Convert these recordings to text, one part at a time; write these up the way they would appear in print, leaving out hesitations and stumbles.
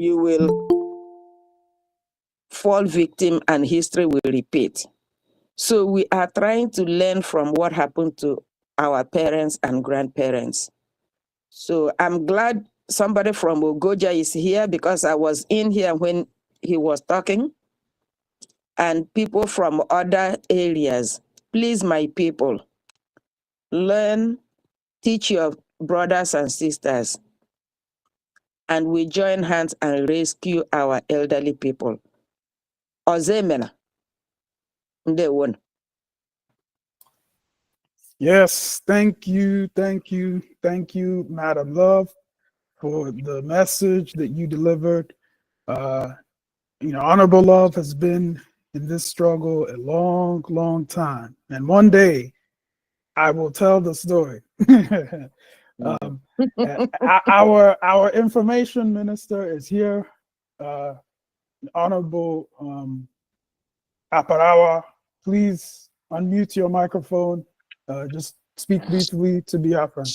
you will fall victim and history will repeat. So we are trying to learn from what happened to our parents and grandparents. So I'm glad somebody from Ogoja is here, because I was in here when he was talking, and people from other areas. Please, my people, learn, teach your brothers and sisters, and we join hands and rescue our elderly people. Ozemena, ndewo. Yes, thank you, Madam Love, for the message that you delivered. Honorable Love has been in this struggle a long, long time. And one day I will tell the story. Our information minister is here, Honorable Aparawa. Please unmute your microphone. Just speak briefly to Biafra.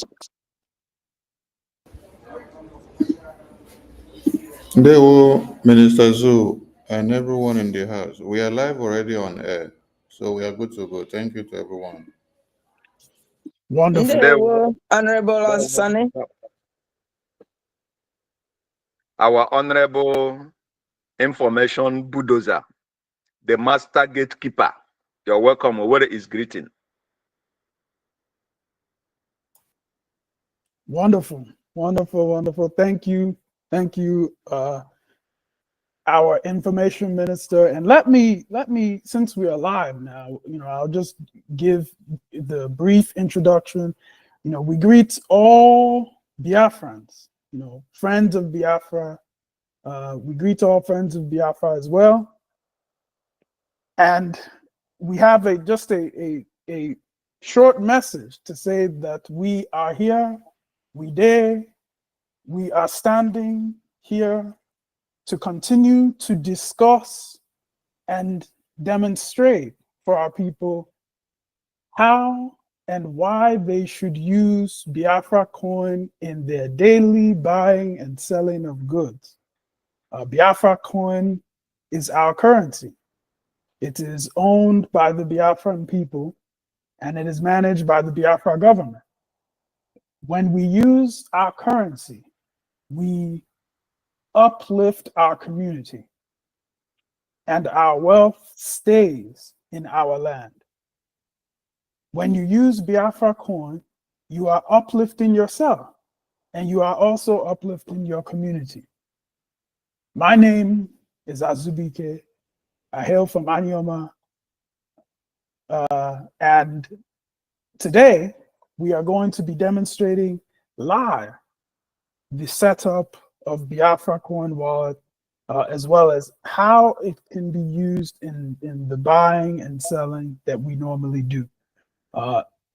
Ndewo, Minister Zoo, and everyone in the house. We are live already on air, so we are good to go. Thank you to everyone. Wonderful. Ndewo, Honorable Sonny. Our honorable information bulldozer, the master gatekeeper. You're welcome. Where is greeting? Wonderful. Thank you, our information minister. And let me, since we are live now, I'll just give the brief introduction. We greet all Biafrans, friends of Biafra. We greet all friends of Biafra as well. And we have just a short message to say that we are here, we are standing here to continue to discuss and demonstrate for our people how and why they should use Biafra coin in their daily buying and selling of goods. Biafra coin is our currency. It is owned by the Biafran people, and it is managed by the Biafra government. When we use our currency, we uplift our community, and our wealth stays in our land. When you use Biafra coin, you are uplifting yourself, and you are also uplifting your community. My name is Azubike. I hail from Anyoma, and today we are going to be demonstrating live the setup of Biafra coin wallet, as well as how it can be used in the buying and selling that we normally do.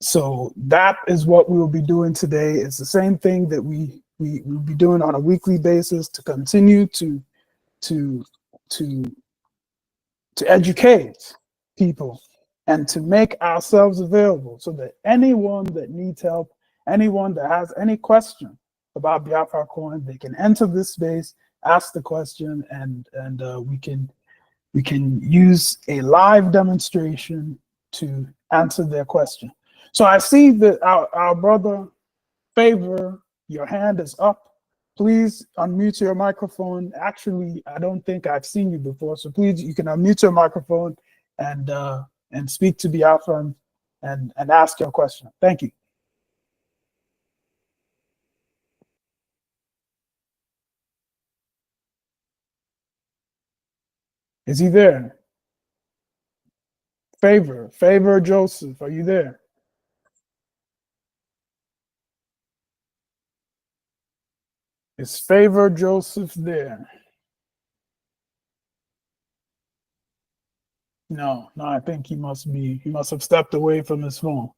So that is what we will be doing today. It's the same thing that we will be doing on a weekly basis to continue to educate people and to make ourselves available so that anyone that needs help, anyone that has any question about Biafra coin, they can enter this space, ask the question, and we can use a live demonstration to answer their question. So I see that our brother Favor, your hand is up. Please unmute your microphone. Actually, I don't think I've seen you before, so please, you can unmute your microphone and speak to Biafra and ask your question. Thank you. Is he there? Favor Joseph, are you there? Is Favor Joseph there? No, I think he must have stepped away from his phone.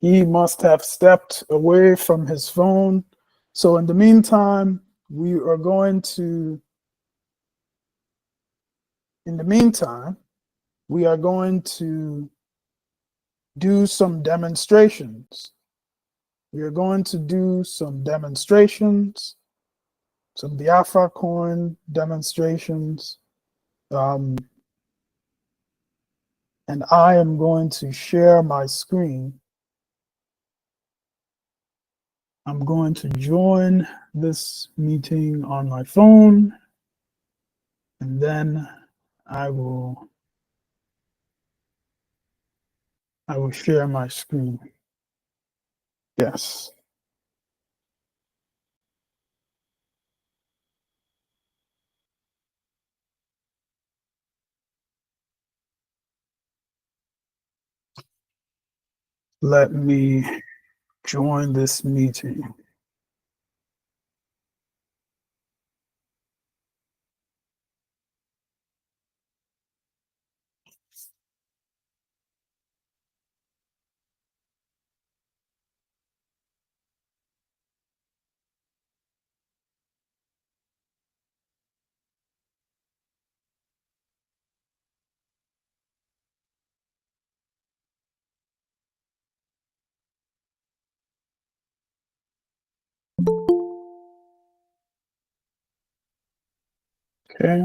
He must have stepped away from his phone. So in the meantime, we are going to do some demonstrations. We are going to do some demonstrations some Biafra coin demonstrations. And I am going to share my screen. I'm going to join this meeting on my phone, and then I will share my screen. Yes. Let me join this meeting. Okay.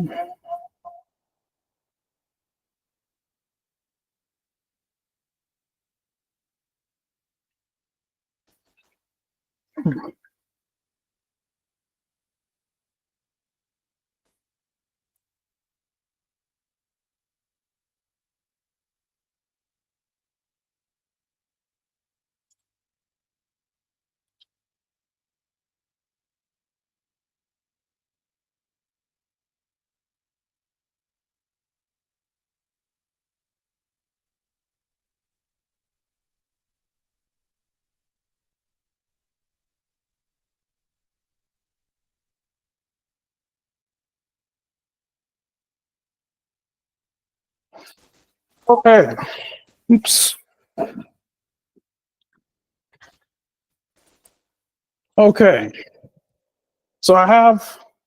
Okay. Oops. Okay. So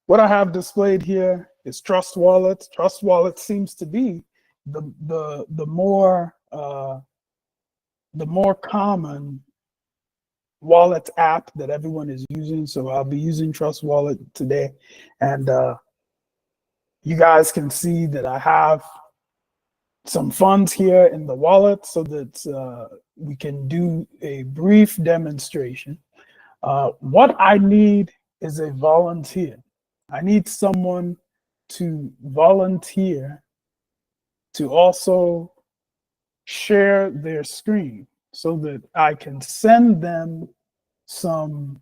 what I have displayed here is Trust Wallet. Trust Wallet seems to be the more common wallet app that everyone is using. So I'll be using Trust Wallet today, and you guys can see that I have some funds here in the wallet so that we can do a brief demonstration. What I need is a volunteer. I need someone to volunteer to also share their screen so that I can send them some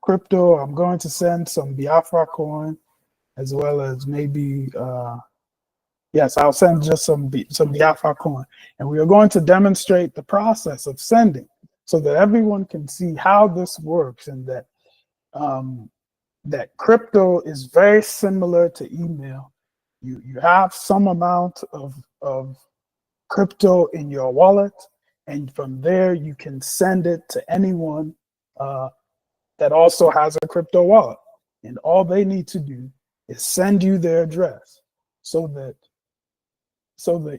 crypto. I'm going to send some Biafra coin, as well as maybe yes, I'll send just some Biafra coin, and we are going to demonstrate the process of sending so that everyone can see how this works, and that that crypto is very similar to email. You have some amount of crypto in your wallet, and from there you can send it to anyone that also has a crypto wallet. And all they need to do is send you their address so that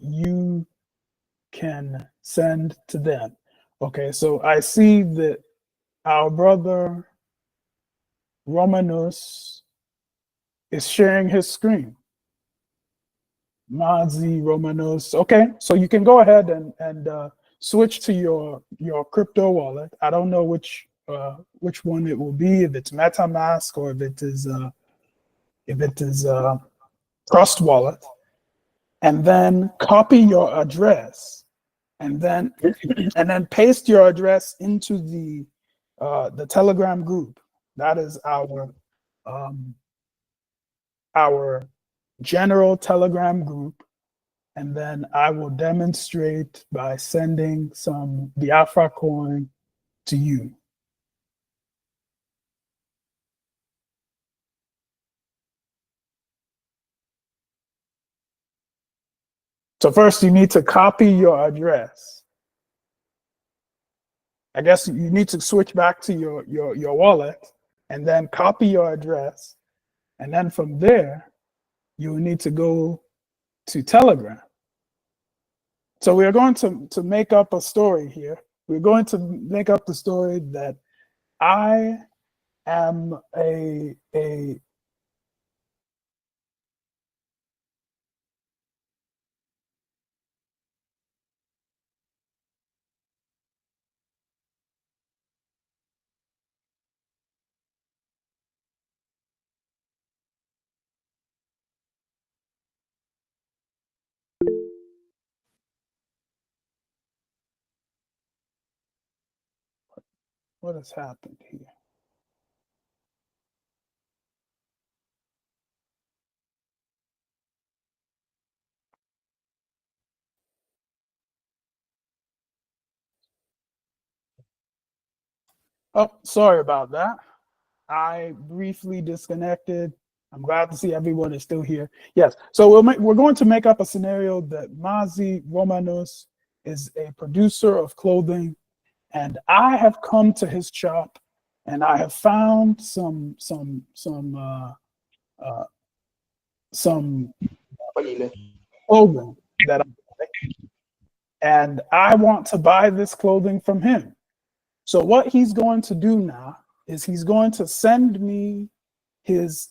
you can send to them. Okay, so I see that our brother Romanus is sharing his screen. Mazi Romanos. Okay, so you can go ahead and switch to your crypto wallet. I don't know which one it will be, if it's MetaMask or if it is Trust Wallet, and then copy your address, and then paste your address into the Telegram group. That is our general Telegram group. And then I will demonstrate by sending some Biafra coin to you. So first you need to copy your address. I guess you need to switch back to your wallet and then copy your address. And then from there, you will need to go to Telegram. So we are going to make up a story here. We're going to make up the story that I am a what has happened here? Oh, sorry about that. I briefly disconnected. I'm glad to see everyone is still here. Yes, so we're going to make up a scenario that Mazi Romanos is a producer of clothing, and I have come to his shop, and I have found some clothing that I like, and I want to buy this clothing from him. So what he's going to do now is he's going to send me his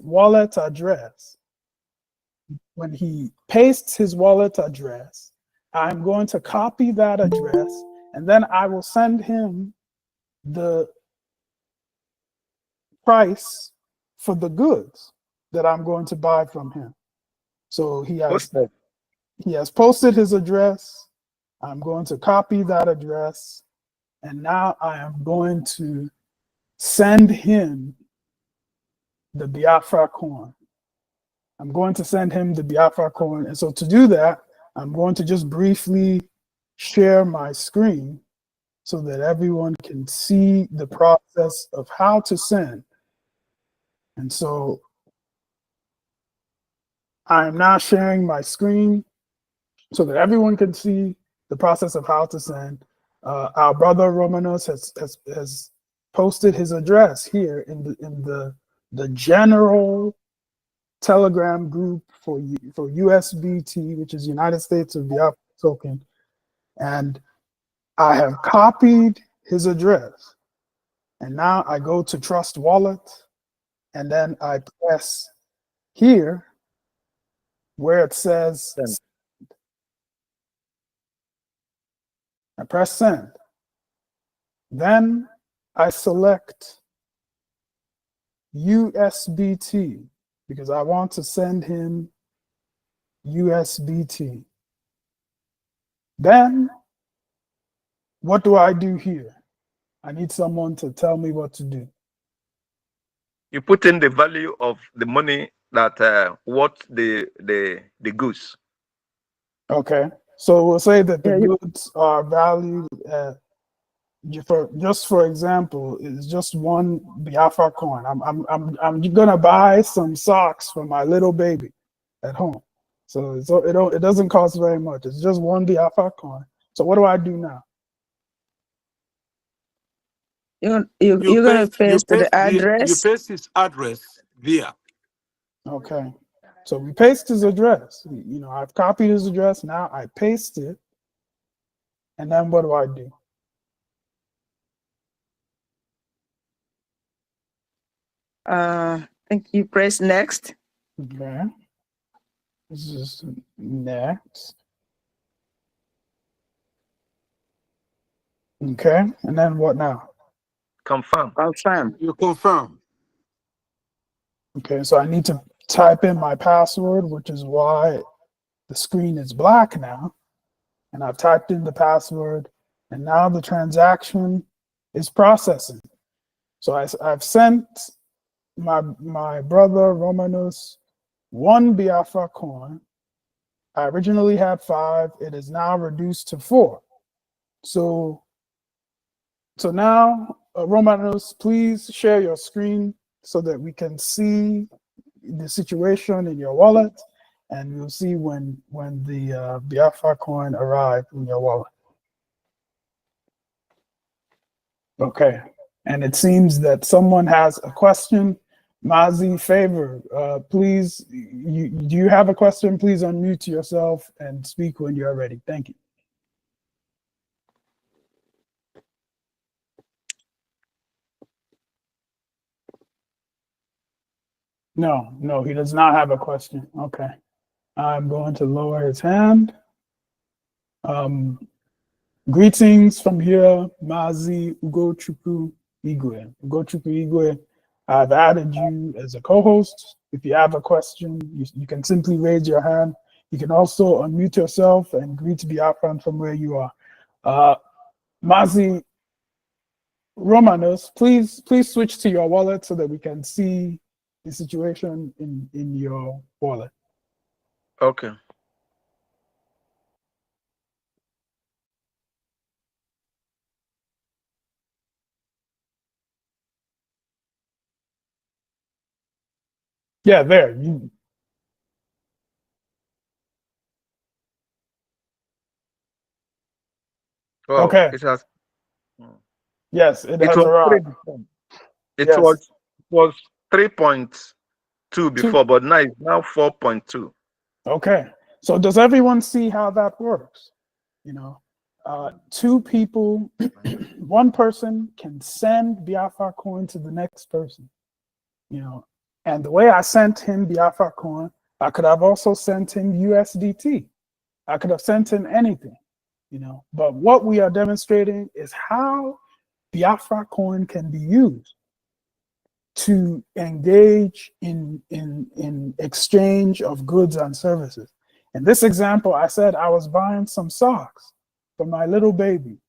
wallet address. When he pastes his wallet address, I'm going to copy that address, and then I will send him the price for the goods that I'm going to buy from him. So he has posted his address. I'm going to copy that address, and now I am going to send him the Biafra coin. I'm going to send him the Biafra coin. And so to do that, I'm going to just briefly share my screen so that everyone can see the process of how to send. And so I'm now sharing my screen so that everyone can see the process of how to send. Our brother Romanos has posted his address here in the general Telegram group for USBT, which is United States of Biafra token, and I have copied his address. And now I go to Trust Wallet, and then I press here where it says Send. I press send. Then I select USBT because I want to send him USBT. Then what do I do here? I need someone to tell me what to do. You put in the value of the money that what the goods. Okay, so we'll say that the Yeah, goods are valued at, for example, is just one Biafra coin. I'm gonna buy some socks for my little baby at home, so it doesn't cost very much. It's just one Biafra coin. So what do I do now? you're gonna paste the You address. paste his address there. Okay, so we paste his address. I've copied his address. Now I paste it, and then what do I do? I think you press next. Okay, this is next. Okay, and then what now? Confirm. Confirm. You confirm. Okay, so I need to type in my password, which is why the screen is black now. And I've typed in the password, and now the transaction is processing. So I've sent my brother Romanus one Biafra coin. I originally had 5. It is now reduced to 4. So now, Romanus, please share your screen so that we can see the situation in your wallet, and you'll see when the Biafra coin arrived in your wallet. Okay, and it seems that someone has a question. Mazi Favor, please, do you have a question? Please unmute yourself and speak when you're ready. Thank you. No, he does not have a question. Okay. I'm going to lower his hand. Greetings from here, Mazi Ugochukwu Igwe. Ugochukwu Igwe, I've added you as a co-host. If you have a question, you can simply raise your hand. You can also unmute yourself and greet Biafran from where you are. Mazi Romanos, please switch to your wallet so that we can see the situation in your wallet. Okay. Yeah, there. Oh, Okay. it has. Yes, it It has was arrived. It Yes. was 3.2 before, but now it's now 4.2. Okay. So does everyone see how that works? You know, two people, one person can send Biafra coin to the next person, you know, and the way I sent him Biafra coin, I could have also sent him USDT. I could have sent him anything, you know, but what we are demonstrating is how Biafra coin can be used to engage in exchange of goods and services. In this example, I said I was buying some socks for my little baby.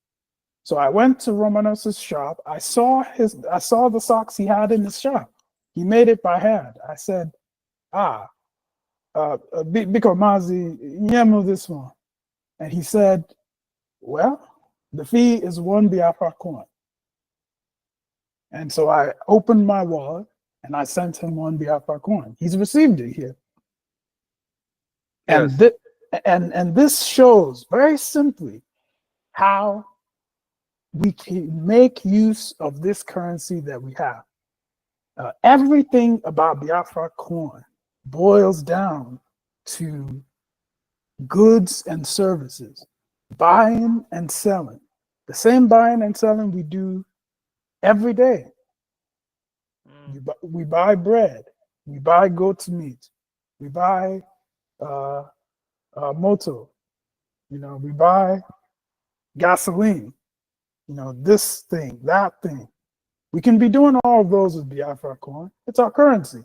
So I went to Romanos's shop. I saw the socks he had in his shop. He made it by hand. I said, Biko Mazi, yemu this one. And he said, well, the fee is 1 Biafra coin. And so I opened my wallet and I sent him 1 Biafra coin. He's received it here. Yes. And this shows very simply how we can make use of this currency that we have. Everything about Biafra coin boils down to goods and services, buying and selling. The same buying and selling we do every day. We buy bread, we buy goat's meat, we buy moto, you know, we buy gasoline, you know, this thing, that thing. We can be doing all of those with Biafra coin. It's our currency.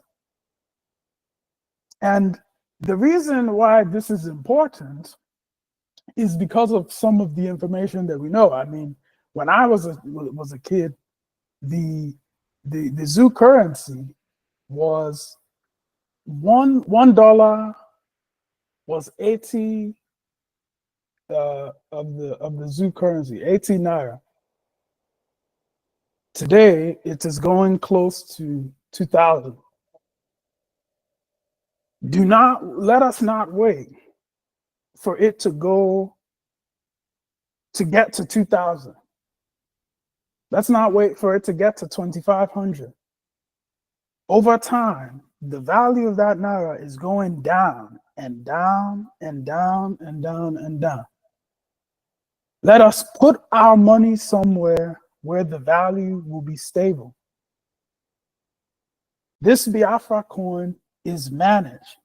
And the reason why this is important is because of some of the information that we know. I mean, when I was a kid, the zoo currency was $1 was 80 of the zoo currency, 80 naira. Today it is going close to 2,000. Let us not wait for it to get to 2,000. Let's not wait for it to get to 2,500. Over time, the value of that naira is going down and down and down and down and down. Let us put our money somewhere where the value will be stable. This Biafra coin is managed.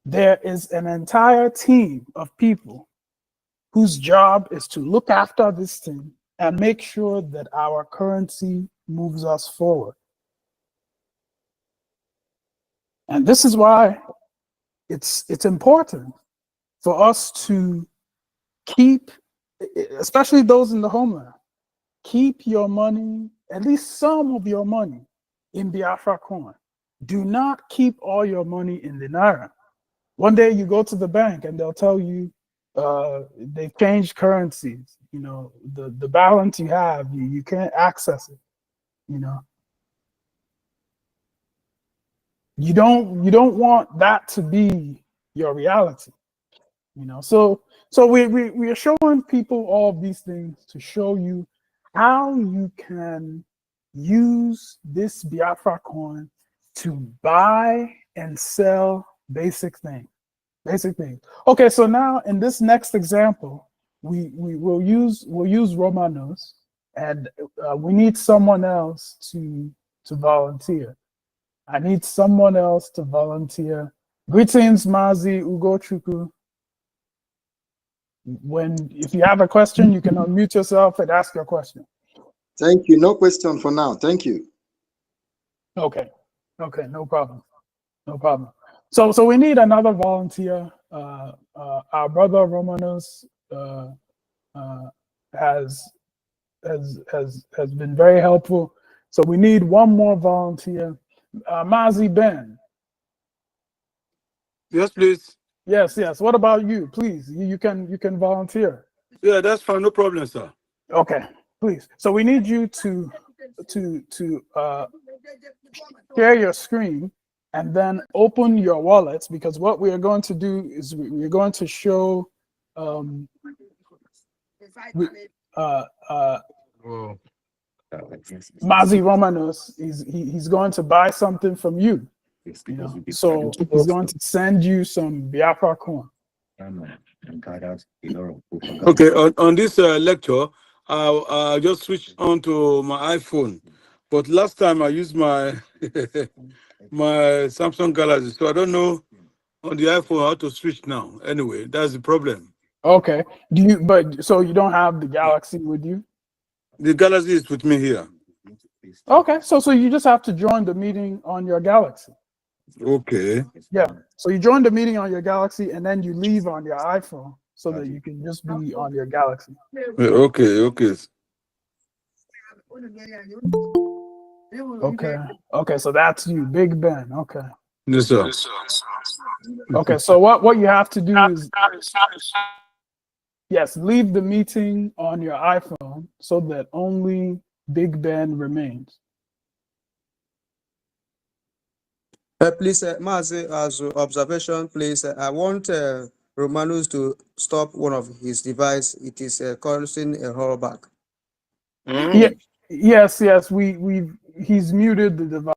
There is an entire team of people whose job is to look after this thing and make sure that our currency moves us forward. And this is why it's important for us to keep, especially those in the homeland, keep your money, at least some of your money, in Biafra coin. Do not keep all your money in the naira. One day you go to the bank and they'll tell you they've changed currencies. You know, the balance you have, you can't access it. You know, you don't want that to be your reality. You know, so we are showing people all of these things to show you how you can use this Biafra coin to buy and sell basic things. Okay, so now in this next example, we will use Romanos, and we need someone else to volunteer. I need someone else to volunteer. Greetings, Mazi Ugochukwu. If you have a question, you can unmute yourself and ask your question. Thank you. No question for now. Thank you. Okay. Okay, no problem. No problem. So we need another volunteer. Our brother Romanos has been very helpful. So we need one more volunteer. Mazi Ben. Yes, please. Yes. What about you? Please, you can volunteer. Yeah, that's fine. No problem, sir. Okay, please. So we need you to share your screen and then open your wallets, because what we are going to do is we're going to show Mazi Romanos. He's going to buy something from you. You know, so he's going to send you some Biafra corn. Okay, on this lecture, I'll just switch on to my iPhone. But last time I used my my Samsung Galaxy, so I don't know on the iPhone how to switch now. Anyway, that's the problem. Okay. So you don't have the Galaxy with you? The Galaxy is with me here. Okay, so you just have to join the meeting on your Galaxy. Okay. Yeah. So you join the meeting on your Galaxy and then you leave on your iPhone so that you can just be on your Galaxy. Okay. Okay, so that's you, Big Ben. Okay. Yes, sir. Okay, so what you have to do is, yes, leave the meeting on your iPhone so that only Big Ben remains. Please, Mazi, as observation, please, I want Romanus to stop one of his device. It is causing a rollback. Yeah, yes, he's muted the device.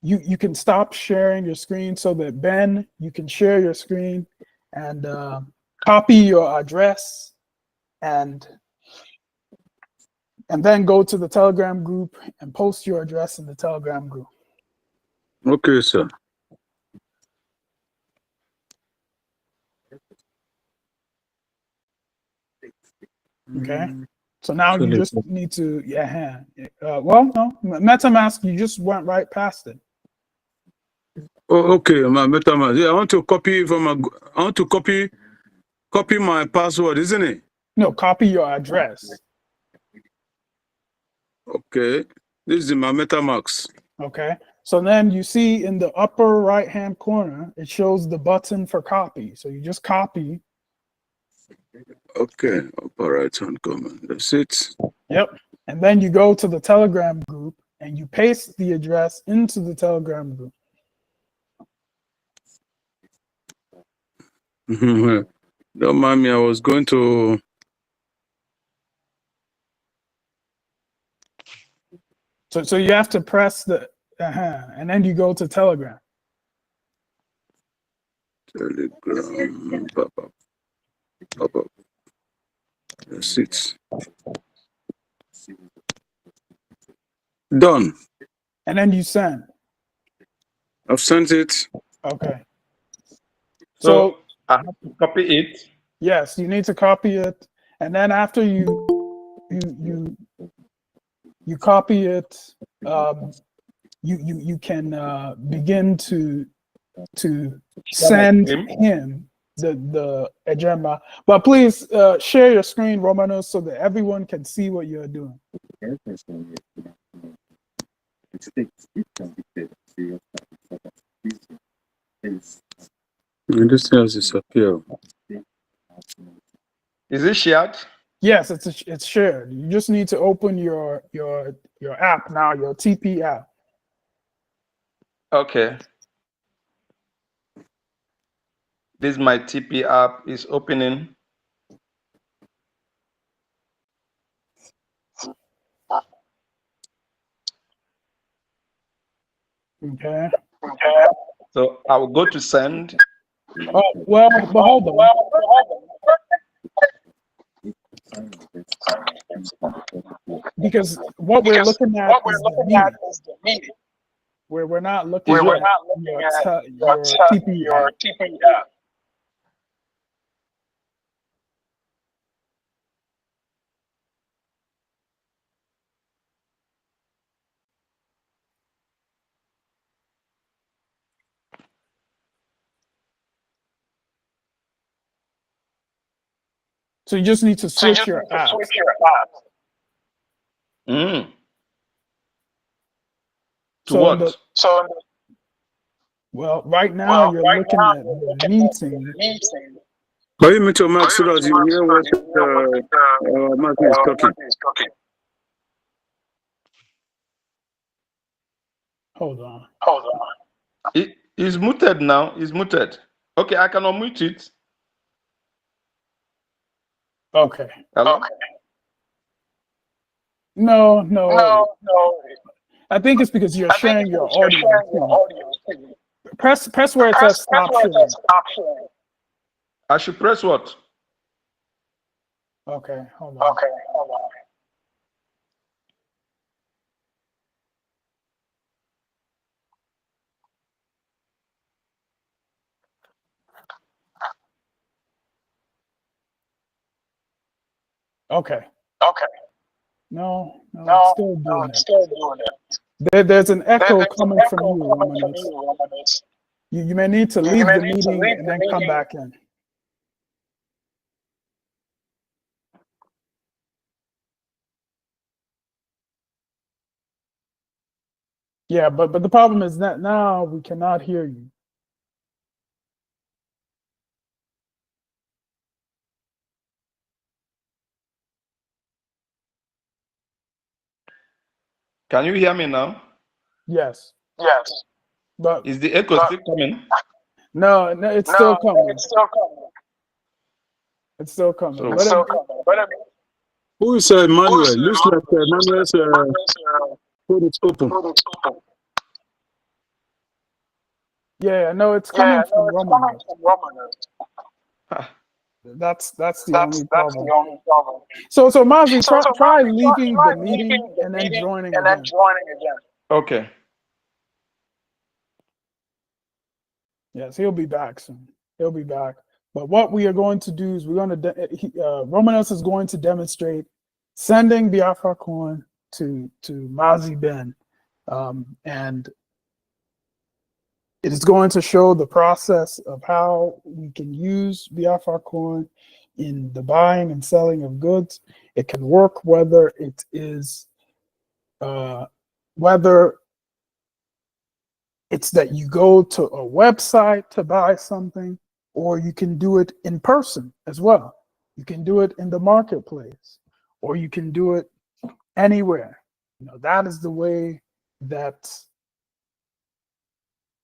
you can stop sharing your screen so that Ben, you can share your screen and copy your address and then go to the Telegram group and post your address in the Telegram group. Okay, sir. Okay. So now you just need to, well, no, MetaMask, you just went right past it. Oh, okay, my MetaMask. Yeah, I want to copy copy my password, isn't it? No, copy your address. Okay. This is my MetaMask. Okay. So then you see in the upper right hand corner, it shows the button for copy. So you just copy. Okay, upper right hand corner. That's it. Yep. And then you go to the Telegram group and you paste the address into the Telegram group. Don't mind me, I was going to. So you have to press the, and then you go to Telegram. Telegram. Pop up. That's it. Done. And then you send. I've sent it. Okay. So I have to copy it. Yes, you need to copy it. And then after you copy it, you can begin to send him the agenda. But please share your screen, Romanos, so that everyone can see what you're doing. This has disappeared. Is it shared? Yes, it's shared. You just need to open your app now, your TP app. Okay. This my TP app is opening. Okay. So I will go to send. Oh, well, but hold on. Because what we're looking at is the meeting. We're not looking at your TP app. So you just need to switch your app. To So what? Well, right now you're looking at the meeting. Can you mute your mic so that you hear what Matthew is talking? Hold on. It is muted now. It's muted. Okay, I can unmute it. Okay. Hello? No. I think it's because you're sharing your audio. Press where it says stop sharing. I should press what? Okay, hold on. Okay. No, it's still doing it. There's an echo coming from you, Romanos. You may need to leave the meeting and then come back in. Yeah, but the problem is that now we cannot hear you. Can you hear me now? Yes. But Is the echo still coming? no, it's still coming. It's still coming. Who is Emmanuel? Looks like Emmanuel's phone is open. Yeah, no, it's coming from Romanus. That's the only problem. So Mazi, try leaving the meeting and then joining again. Okay. Yes, he'll be back soon. He'll be back. But what we are going to do is Romanus is going to demonstrate sending Biafra coin to Mazi Ben, and it is going to show the process of how we can use Biafra coin in the buying and selling of goods. It can work whether it is whether it's that you go to a website to buy something, or you can do it in person as well. You can do it in the marketplace, or you can do it anywhere. That is the way that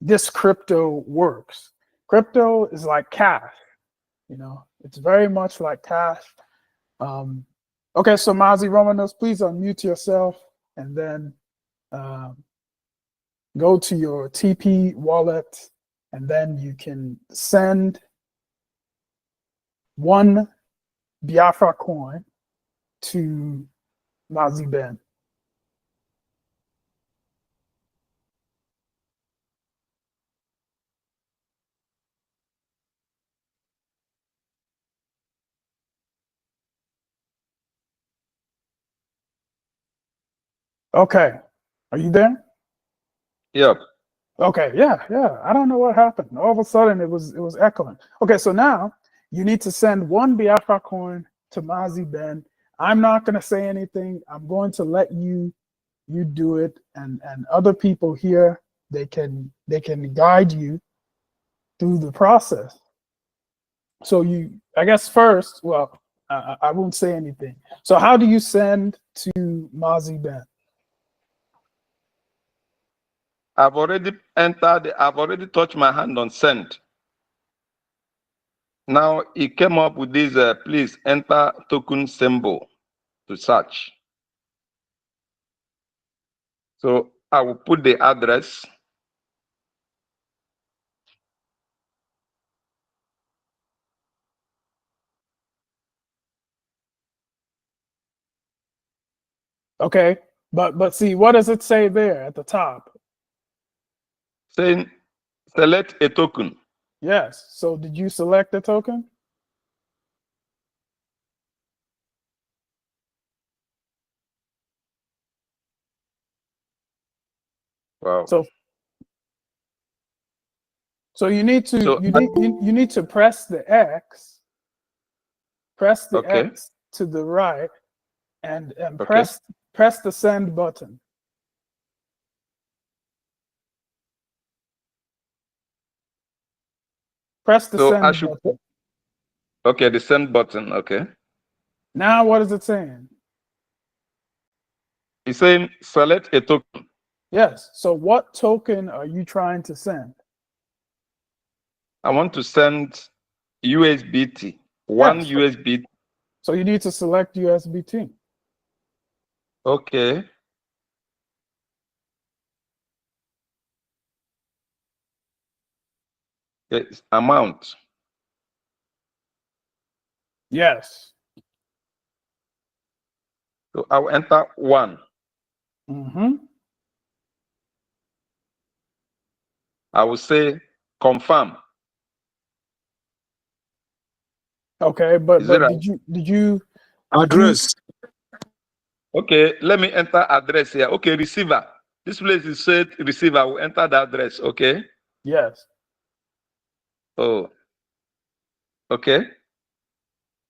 this crypto works. Crypto is like cash. It's very much like cash. Okay, so Mazi Romanos, please unmute yourself and then go to your TP wallet, and then you can send one Biafra coin to Mazi Ben. Okay, are you there? Yep. Okay, yeah. I don't know what happened. All of a sudden, it was echoing. Okay, so now you need to send one Biafra coin to Mazi Ben. I'm not going to say anything. I'm going to let you do it, and other people here, they can guide you through the process. So I guess first, well, I won't say anything. So how do you send to Mazi Ben? I've already touched my hand on send. Now it came up with this, please enter token symbol to search. So I will put the address. Okay, but see, what does it say there at the top? Saying select a token. Yes. So did you select the token? Wow. So you need to you need to press the X. Press the Okay. X to the right, and Okay. press the send button. Press the So send I should. button. Okay, the send button. Okay. Now what is it saying? It's saying select a token. Yes. So what token are you trying to send? I want to send USBT. One Yes. USBT. So you need to select USBT. Okay. Yes, amount. Yes. So I will enter 1. Mm-hmm. I will say confirm. Okay, but Is it right? did you Address. Okay, let me enter address here. Okay, receiver. This place is said receiver. I will enter the address. Okay. Yes. Oh. Okay.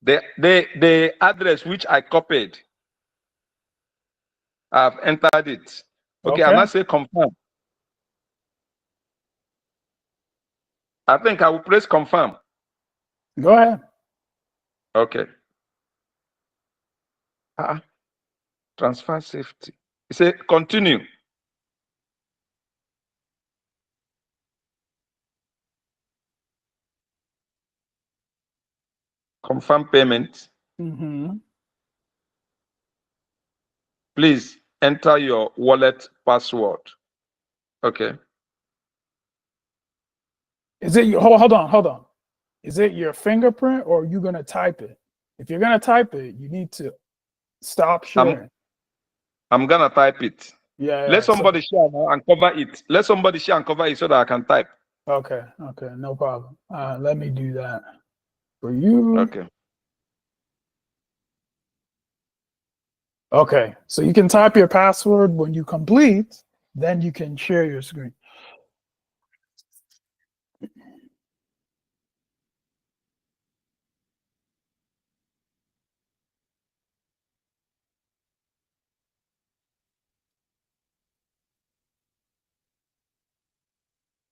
The address which I copied, I've entered it. Okay, Okay. and I say confirm. I think I will press confirm. Go ahead. Okay. Transfer safety. It say continue. Confirm payment. Mm-hmm. Please enter your wallet password. Okay. Is it hold on? Is it your fingerprint or are you gonna type it? If you're gonna type it, you need to stop sharing. I'm gonna type it. Yeah. Let somebody share now and cover it. Let somebody share and cover it so that I can type. Okay, no problem. Let me do that for you. Okay. Okay, so you can type your password when you complete, then you can share your screen.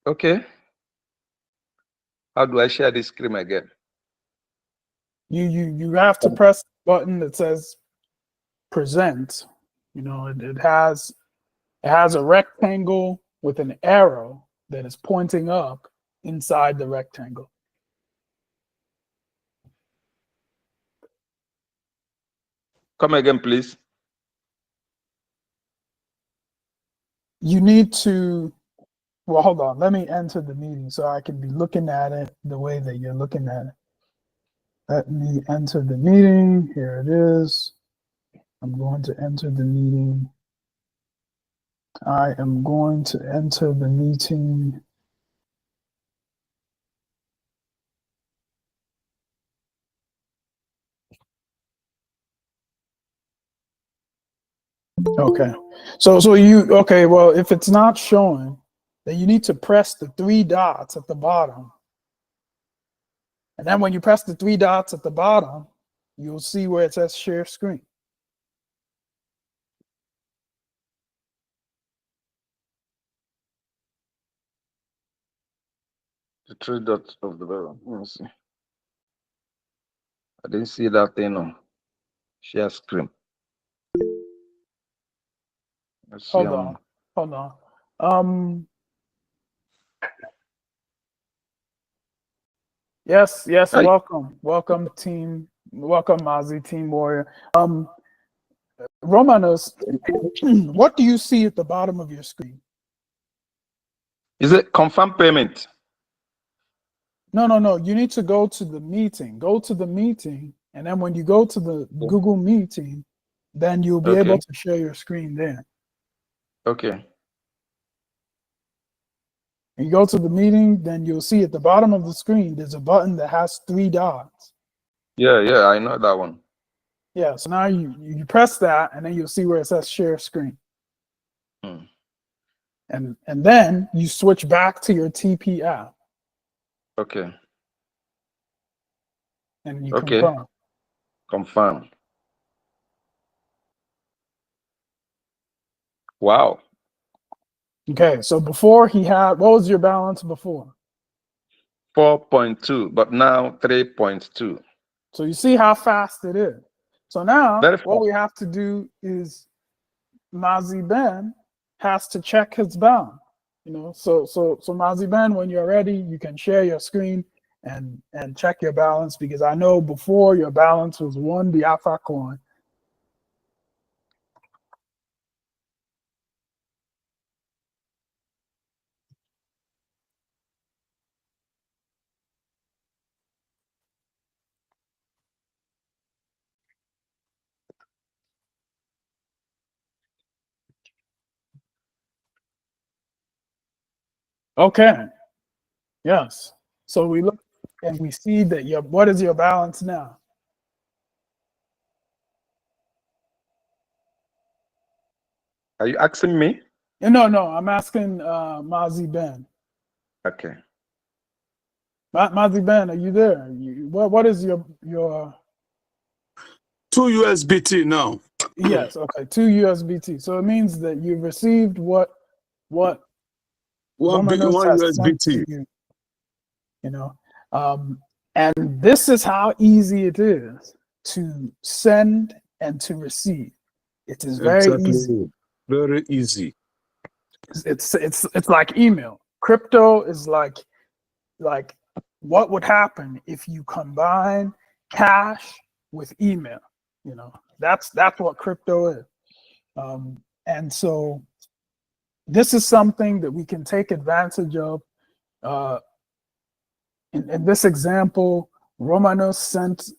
Okay. How do I share this screen again? You have to press the button that says present. You know, it has a rectangle with an arrow that is pointing up inside the rectangle. Come again, please. You need to, well, hold on. Let me enter the meeting so I can be looking at it the way that you're looking at it. Let me enter the meeting. Here it is. I'm going to enter the meeting. I am going to enter the meeting. Okay. So you, okay, well, if it's not showing, then you need to press the 3 dots at the bottom. And then when you press the 3 dots at the bottom, you'll see where it says share screen. The 3 dots of the bell. Let me see. I didn't see that thing on share screen. Let's see. Hold on. Yes, Hi. welcome team, welcome Mazi, team warrior. Romanos, what do you see at the bottom of your screen? Is it confirm payment? No. You need to go to the meeting. Go to the meeting, and then when you go to the Google meeting, then you'll be able to share your screen there. Okay. And you go to the meeting, then you'll see at the bottom of the screen, there's a button that has 3 dots. Yeah, I know that one. Yeah, so now you press that, and then you'll see where it says share screen. Hmm. And then you switch back to your TP app. Okay. And you Okay. confirm. Confirm. Wow. Okay, so before he had, what was your balance before? 4.2, but now 3.2. So you see how fast it is. So now Very fast. what we have to do is Mazi Ben has to check his balance. You know, so Mazi Ben, when you're ready, you can share your screen and check your balance, because I know before your balance was 1 Biafra coin. Okay. Yes. So we look and we see that what is your balance now? Are you asking me? No, I'm asking Mazi Ben. Okay. Mazi Ben, are you there? What is your 2 USBT now. yes, okay, 2 USBT. So it means that you've received what One Romanos has sent to USBT. you. You know, and this is how easy it is to send and to receive. It is very easy. Exactly. Very easy. It's like email. Crypto is like what would happen if you combine cash with email. You know, that's what crypto is. And so this is something that we can take advantage of in this example, Romanos sent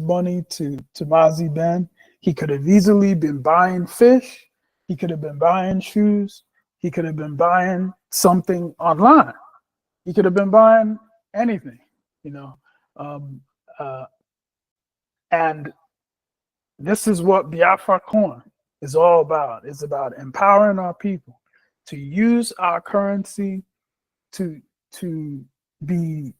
money to Mazi Ben. He could have easily been buying fish. He could have been buying shoes. He could have been buying something online. He could have been buying anything, you know. And this is what Biafra Coin is all about. It's about empowering our people to use our currency to be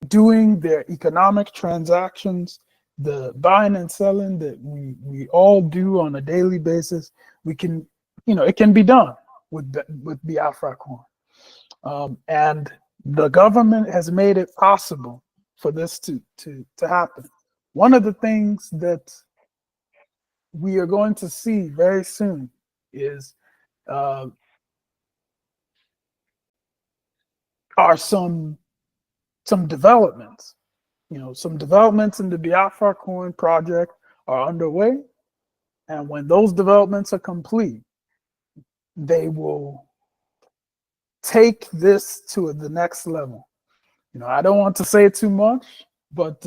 doing their economic transactions, the buying and selling that we all do on a daily basis. We can, you know, it can be done with Biafra Coin. And the government has made it possible for this to happen. One of the things that we are going to see very soon is are some developments. You know, some developments in the Biafra Coin project are underway, and when those developments are complete, they will take this to the next level. You know, I don't want to say too much, but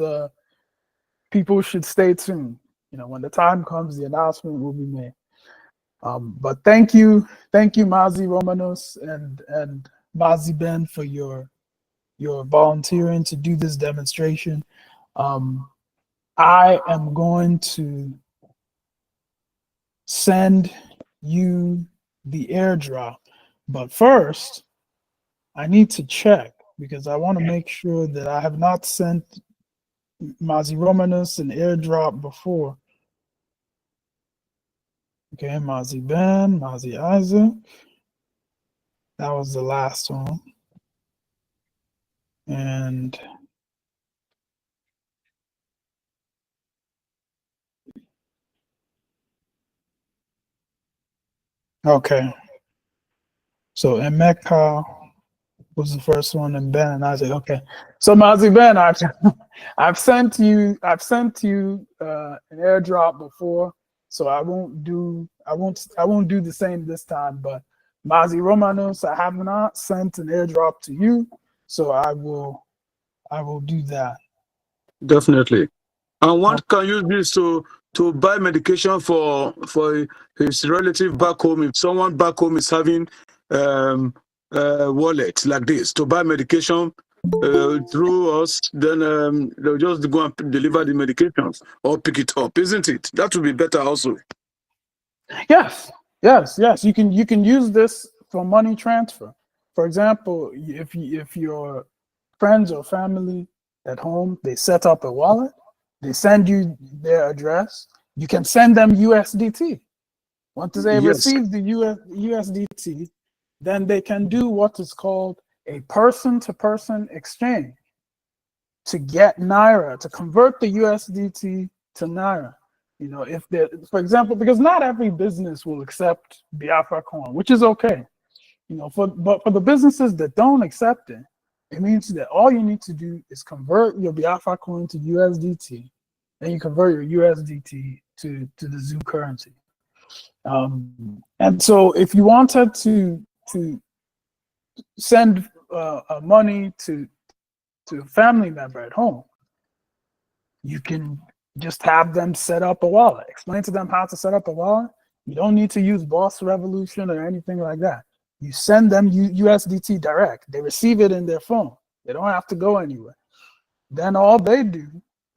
people should stay tuned. You know, when the time comes, the announcement will be made. But thank you, Mazi Romanos and Mazi Ben, for your volunteering to do this demonstration. I am going to send you the airdrop, but first I need to check because I want to make sure that I have not sent Mazi Romanos an airdrop before. Okay, Mazi Ben, Mazi Isaac. That was the last one. And okay. So Emeka was the first one, and Ben and Isaac. Okay. So Mazi Ben, I've sent you an airdrop before, so I won't do the same this time. But Mazi Romanos, I have not sent an airdrop to you, so I will do that. Definitely. And one can use this to buy medication for his relative back home. If someone back home is having wallet like this to buy medication through us, then they'll just go and deliver the medications or pick it up, isn't it? That would be better also. Yes. You can use this for money transfer. For example, if your friends or family at home, they set up a wallet, they send you their address, you can send them USDT. Once they receive the USDT, then they can do what is called a person-to-person exchange to get Naira, to convert the USDT to Naira. You know, if they, for example, because not every business will accept Biafra Coin, which is okay. You know, but for the businesses that don't accept it, it means that all you need to do is convert your Biafra Coin to USDT, then you convert your USDT to the Zoo currency. And so if you wanted to send money to a family member at home, you can just have them set up a wallet. Explain to them how to set up a wallet. You don't need to use Boss Revolution or anything like that. You send them USDT direct. They receive it in their phone. They don't have to go anywhere. Then all they do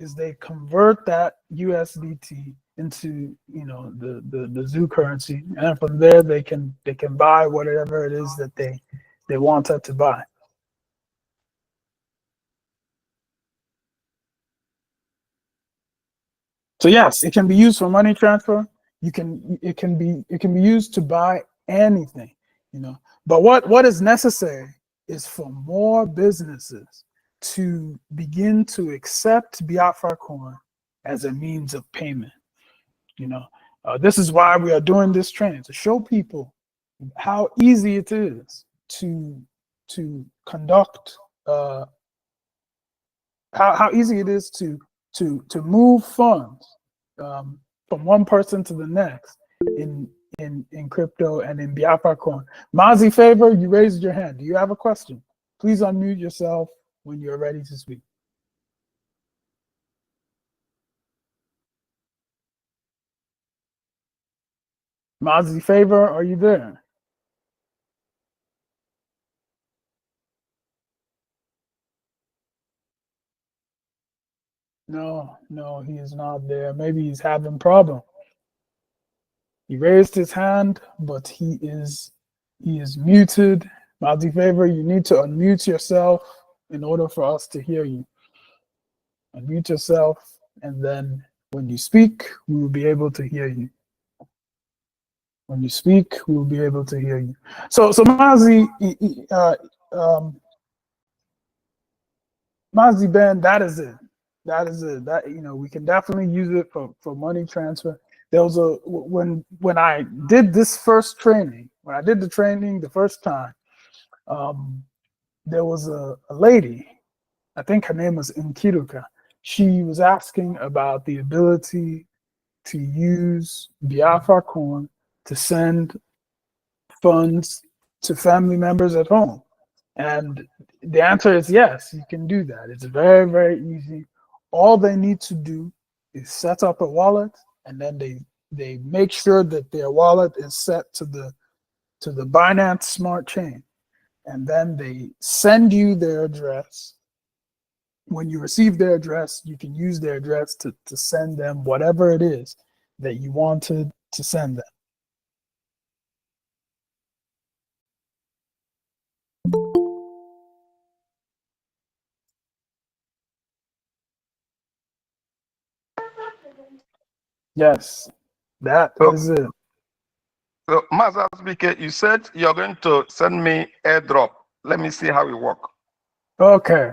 is they convert that USDT into, you know, the Zoo currency, and from there they can buy whatever it is that they wanted to buy. So yes, it can be used for money transfer. It can be used to buy anything, you know. But what is necessary is for more businesses to begin to accept Biafra Coin as a means of payment. You know, this is why we are doing this training, to show people how easy it is to conduct, how easy it is to move funds from one person to the next in crypto and in Biafra Coin. Mazi Favor, you raised your hand. Do you have a question? Please unmute yourself when you're ready to speak. Mazi Favor, are you there? No, he is not there. Maybe he's having problem. He raised his hand, but he is muted. Mazi Favor, you need to unmute yourself in order for us to hear you. Unmute yourself, and then when you speak, we will be able to hear you. When you speak, we will be able to hear you. So Mazi, Mazi Ben, that is it. That is it. That, you know, we can definitely use it for money transfer. There was when I did this first training, when I did the training the first time, there was a lady, I think her name was Nkiruka. She was asking about the ability to use Biafra coin to send funds to family members at home. And the answer is yes, you can do that. It's very, very easy. All they need to do is set up a wallet, and then they make sure that their wallet is set to the Binance Smart Chain. And then they send you their address. When you receive their address, you can use their address to send them whatever it is that you wanted to send them. Yes, that is it. So, Master Speaker, you said you're going to send me airdrop. Let me see how it works. Okay.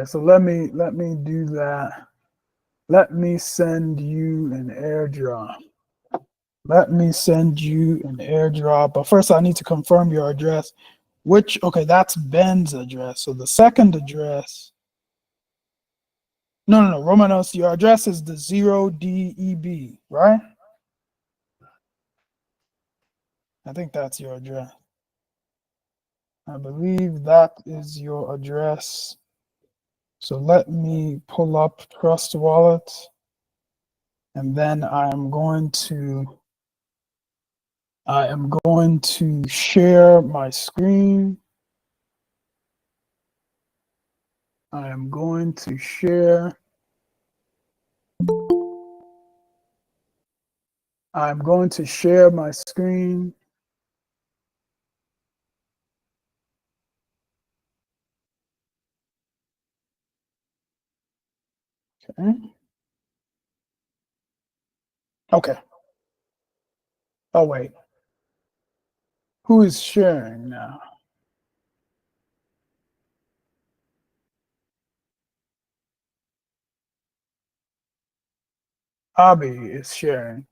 So let me do that. Let me send you an airdrop. But first, I need to confirm your address. Okay, that's Ben's address. So the second address. No, Romanos, your address is the 0DEB, right? I think that's your address. I believe that is your address. So let me pull up Trust Wallet, and then I am going to share my screen. I am going to share my screen. Okay. Oh, wait. Who is sharing now? Abby is sharing.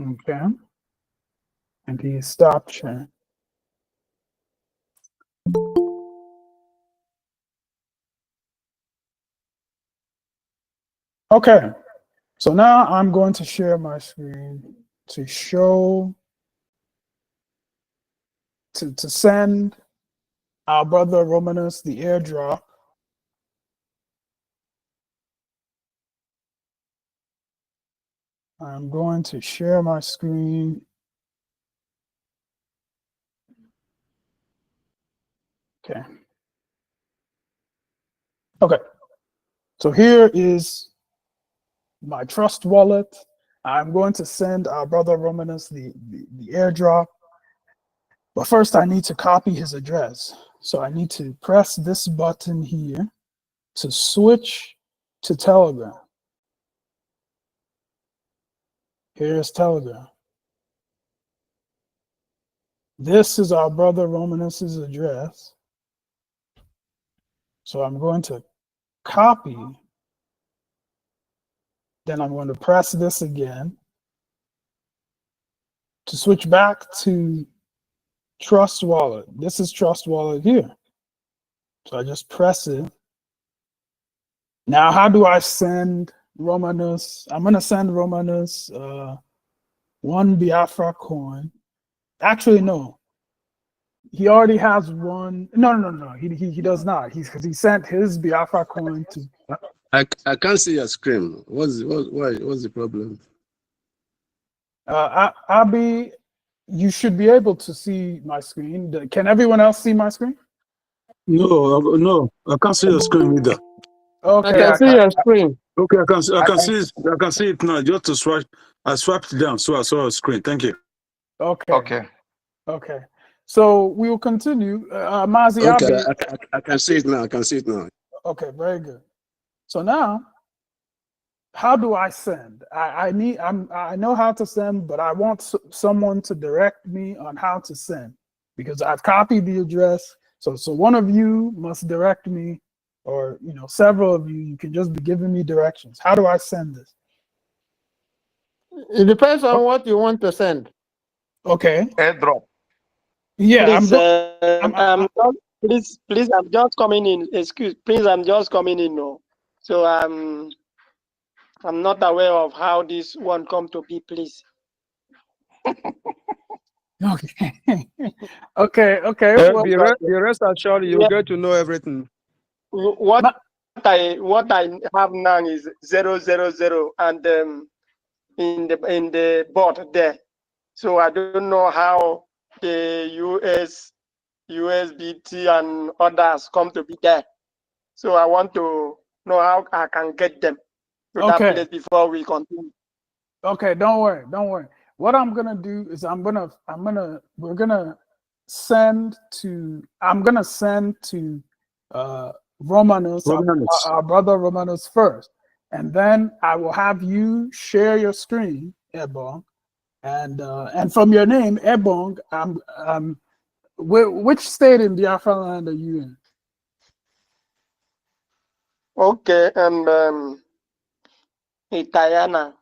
Okay. And he stopped sharing. Okay. So now I'm going to share my screen to show, to send our brother Romanus the airdrop. I'm going to share my screen. Okay. So here is my Trust Wallet. I'm going to send our brother Romanus the airdrop. But first I need to copy his address. So I need to press this button here to switch to Telegram. Here's Telegram. This is our brother Romanus's address. So I'm going to copy. Then I'm going to press this again to switch back to Trust Wallet. This is Trust Wallet here. So I just press it. Now, how do I send Romanus? I'm going to send Romanus one Biafra coin. Actually, no. He already has one. No. He does not. Because he sent his Biafra coin to. I can't see your screen. What's the problem? Abi, you should be able to see my screen. Can everyone else see my screen? No, I can't see your screen either. I Okay, can see your screen. Okay, I can see it now. Just to swipe, I swiped it down, so I saw a screen. Thank you. okay. So we will continue. Mazi, Okay, Abi. I can see it now. I can see it now. Okay, very good. So now, how do I send? I know how to send, but I want someone to direct me on how to send because I've copied the address. So one of you must direct me, or several of you. You can just be giving me directions. How do I send this? It depends on what you want to send. Okay. Airdrop. Yeah, please, I'm just coming in. Please, I'm just coming in now. So I'm not aware of how this one come to be, please. Okay. Okay. Well, Well, be rest assured you'll get to know everything. What I have now is 000 and in the board there. So I don't know how the USBT and others come to be there. So I want to know how I can get them to that place before we continue. Okay, don't worry. What I'm gonna do is I'm gonna send to Romanos, our brother Romanos first, and then I will have you share your screen, Ebong, and from your name, Ebong, which state in Biafra land are you in? Okay, and Itayana.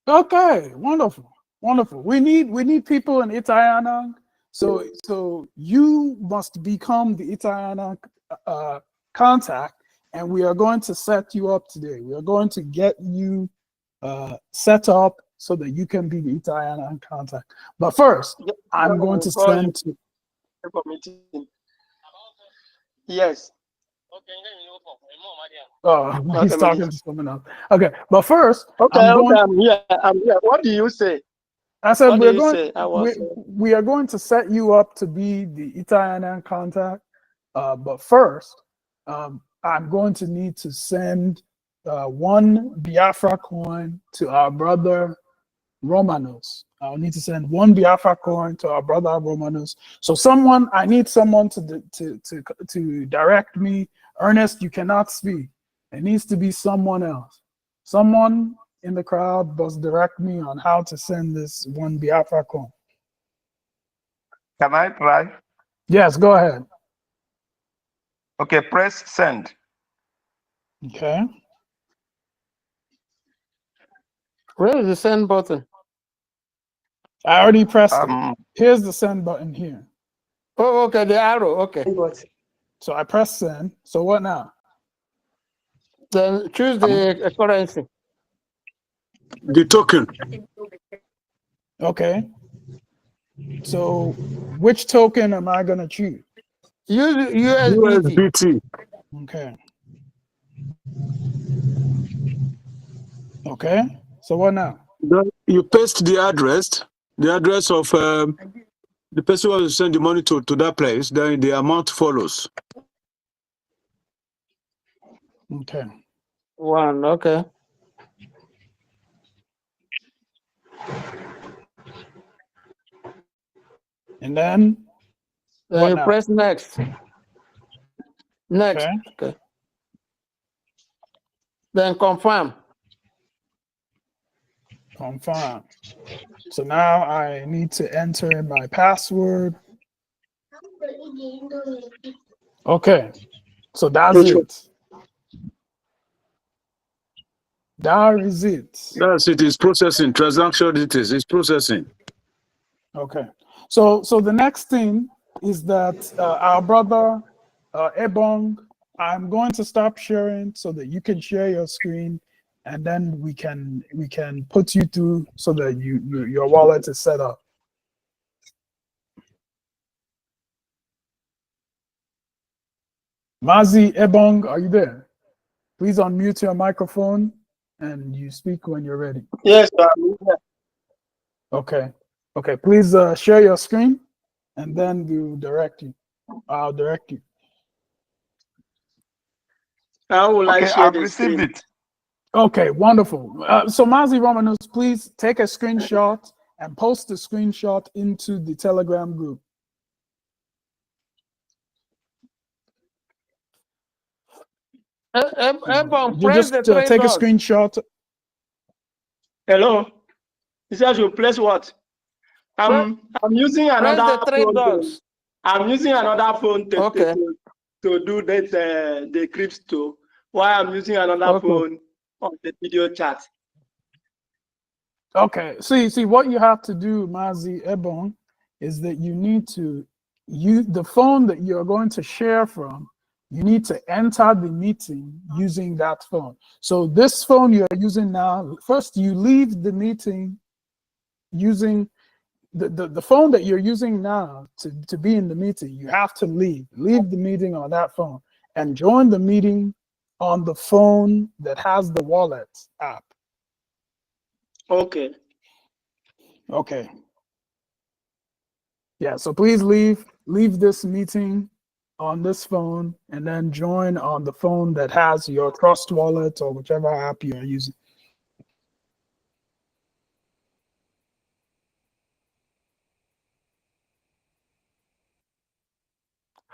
Okay, wonderful. We need people in Itayana. So you must become the Itayana contact, and we are going to set you up today. We are going to get you set up so that you can be the Itayana contact. But first, I'm going to send to. Yes. Oh, he's talking to someone else. Okay, but first, I'm here. What do you say? I said we are going to set you up to be the Italian contact. But first, I'm going to need to send one Biafra coin to our brother Romanos. I'll need to send one Biafra coin to our brother Romanos. So I need someone to direct me. Ernest, you cannot speak. It needs to be someone else. Someone in the crowd must direct me on how to send this one Biafra coin. Can I try? Yes, go ahead. Okay, press send. Okay. Where is the send button? I already pressed it. Here's the send button here. Oh, okay, the arrow. Okay. So I press send. So what now? Then choose the currency. The token. Okay. So which token am I going to choose? Use USBT. Okay. Okay. So what now? You paste the address of the person who will send the money to that place. Then the amount follows. Okay. One. Okay. And then you press next. Next. Okay. Then confirm. Confirm. So now I need to enter in my password. Okay. So that's it. That is it. That's it. It's processing. Transaction details. It's processing. Okay. So the next thing is that our brother Ebong, I'm going to stop sharing so that you can share your screen. and then we can put you through so that your wallet is set up. Mazi Ebong, are you there? Please unmute your microphone and you speak when you're ready. Yes, I'm here. Okay. Okay. Please share your screen, and then we'll direct you. I'll direct you. How will I Okay, share I've the received screen? it. Okay, wonderful. So Mazi Romanus, please take a screenshot and post the screenshot into the Telegram group. Ebon, You press just the three take a dots. screenshot. Hello. He says you place what? I'm using Press another the three phone. dots. I'm using another phone Okay. to do that the crypto. While I'm using another Okay. phone on the video chat. Okay. See what you have to do, Mazi Ebon, is that you need to use the phone that you're going to share from. You need to enter the meeting using that phone. So this phone you're using now, first you leave the meeting using the phone that you're using now to be in the meeting. You have to leave the meeting on that phone and join the meeting on the phone that has the wallet app. Okay. Okay. Yeah, so please leave this meeting on this phone and then join on the phone that has your Trust Wallet or whichever app you're using.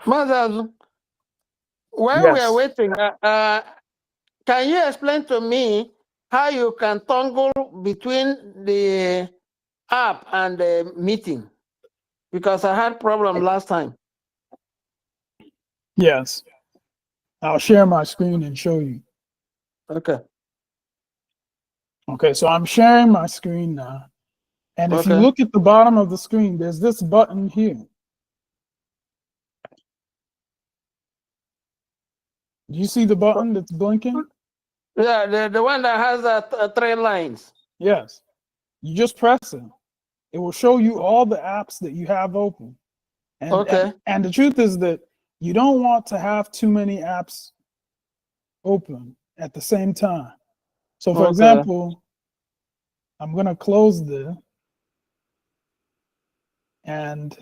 Mazazu, while we are Yes. waiting, can you explain to me how you can toggle between the app and the meeting? Because I had problem last time. Yes. I'll share my screen and show you. Okay. Okay, so I'm sharing my screen now. And if you Okay. look at the bottom of the screen, there's this button here. Do you see the button that's blinking? Yeah, the one that has three lines. Yes. You just press it. It will show you all the apps that you have open. Okay. And the truth is that you don't want to have too many apps open at the same time. So for Okay. example, I'm going to close this, and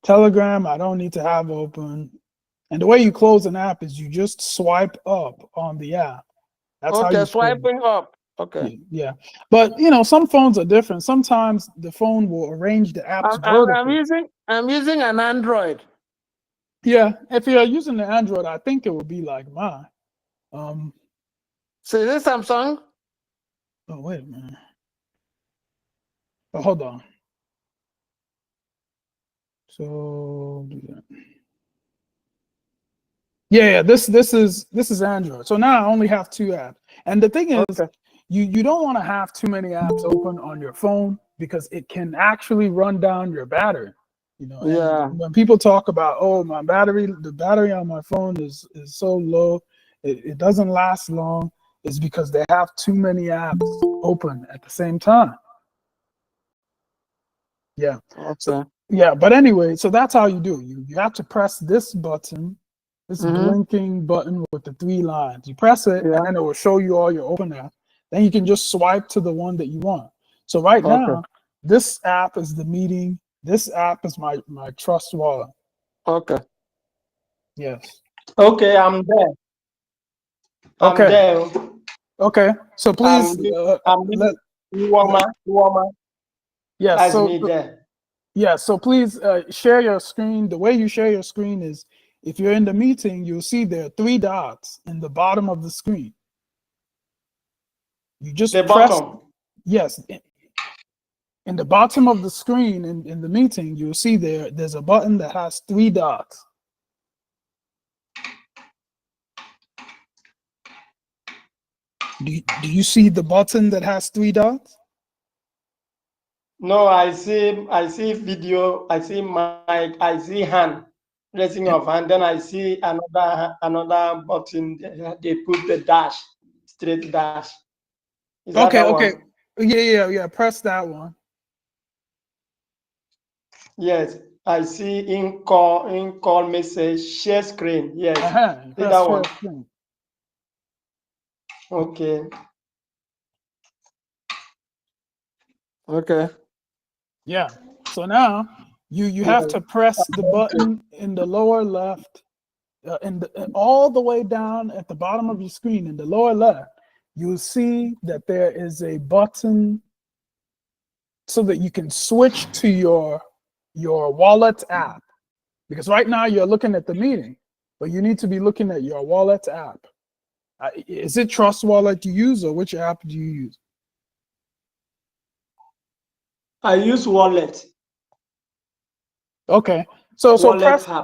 Telegram, I don't need to have open. And the way you close an app is you just swipe up on the app. That's how you close it. Swiping up. Okay. Yeah. But you know, some phones are different. Sometimes the phone will arrange the apps vertically. I'm using an Android. Yeah, if you're using the Android, I think it will be like mine. So is this Samsung? Oh, wait a minute. Oh, hold on. So yeah, this is Android. So now I only have two apps. And the thing is, Okay. you don't want to have too many apps open on your phone because it can actually run down your battery. You know, Yeah. and when people talk about, oh, the battery on my phone is so low, it doesn't last long, is because they have too many apps open at the same time. Yeah. Okay. So yeah, but anyway, so that's how you do it. You have to press this button, this blinking button with the three lines. You press it, and then it will show you all your open apps. Then you can just swipe to the one that you want. So right now, this app is the meeting. This app is my Trust Wallet. Okay. Yes. Okay, I'm there. I'm Okay. there. Okay. So please, yes. That's So me there. yeah. So please share your screen. The way you share your screen is, if you're in the meeting, you'll see there are three dots in the bottom of the screen. You just the press. bottom. Yes. In the bottom of the screen in the meeting, you'll see there's a button that has three dots. Do you see the button that has three dots? No, I see video, I see mic, I see hand, raising of hand, then I see another button. They put the dash straight dash. Is that Okay, that okay. one? Yeah. Press that one. Yes, I see in call message share screen. Yes, see Press that one. share screen. Okay. Okay. Yeah. So now you have to press the button in the lower left, all the way down at the bottom of your screen in the lower left. You'll see that there is a button so that you can switch to your wallet app. Because right now you're looking at the meeting, but you need to be looking at your wallet app. Is it Trust Wallet you use, or which app do you use? I use wallet. Okay, so Wallet press. app.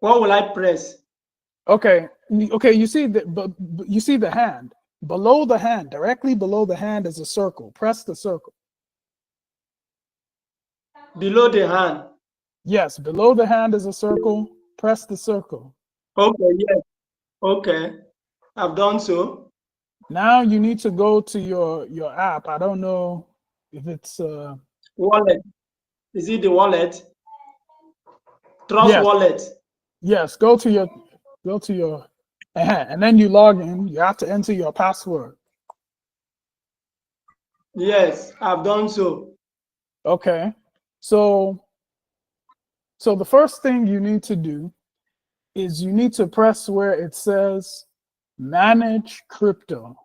What will I press? Okay, you see you see the hand. Below the hand, directly below the hand is a circle. Press the circle. Below the hand. Yes, below the hand is a circle. Press the circle. Okay, yes. Okay, I've done so. Now you need to go to your app. I don't know if it's wallet. Is it the wallet? Trust yes, wallet. yes. Go to your and then you log in. You have to enter your password. Yes, I've done so. Okay, so the first thing you need to do is you need to press where it says manage crypto.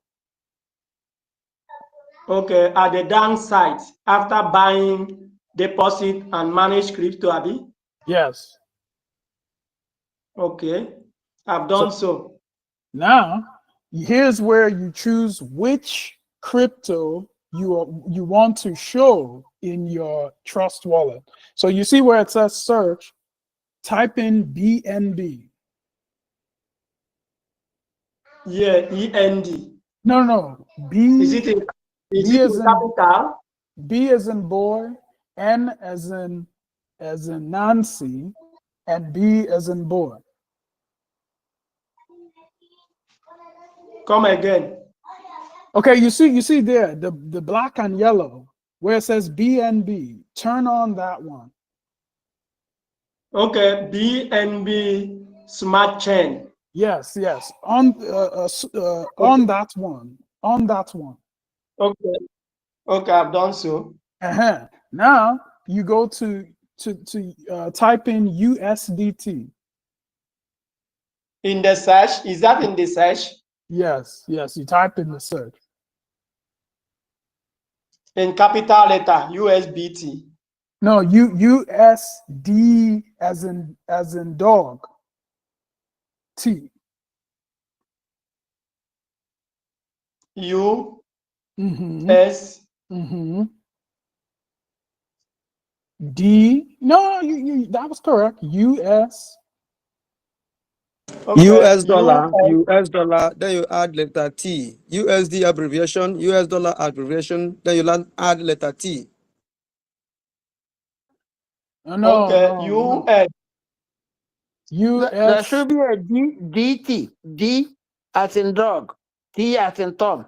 Okay, at the downside, after buying, deposit, and manage crypto, Abi? Yes. Okay, I've done so. Now, here's where you choose which crypto you want to show in your Trust wallet. So you see where it says search, type in BNB. Yeah, END. No, B. Is it in B as in capital? B as in boy, N as in Nancy, and B as in boy. Come again. Okay, you see there the black and yellow where it says BNB. Turn on that one. Okay, BNB smart chain. Yes. On that one. On that one. Okay, I've done so. Now you go to type in USDT. In the search, is that in the search? Yes. You type in the search. In capital letter, USBT. No, USD as in dog. T. U Mm-hmm. S. Mm-hmm. D. No, you that was correct. US. Okay, US dollar, then you add letter T. USD abbreviation, US dollar abbreviation, then you add letter T. No. US. There US. should be a DT. D as in dog. T as in Tom.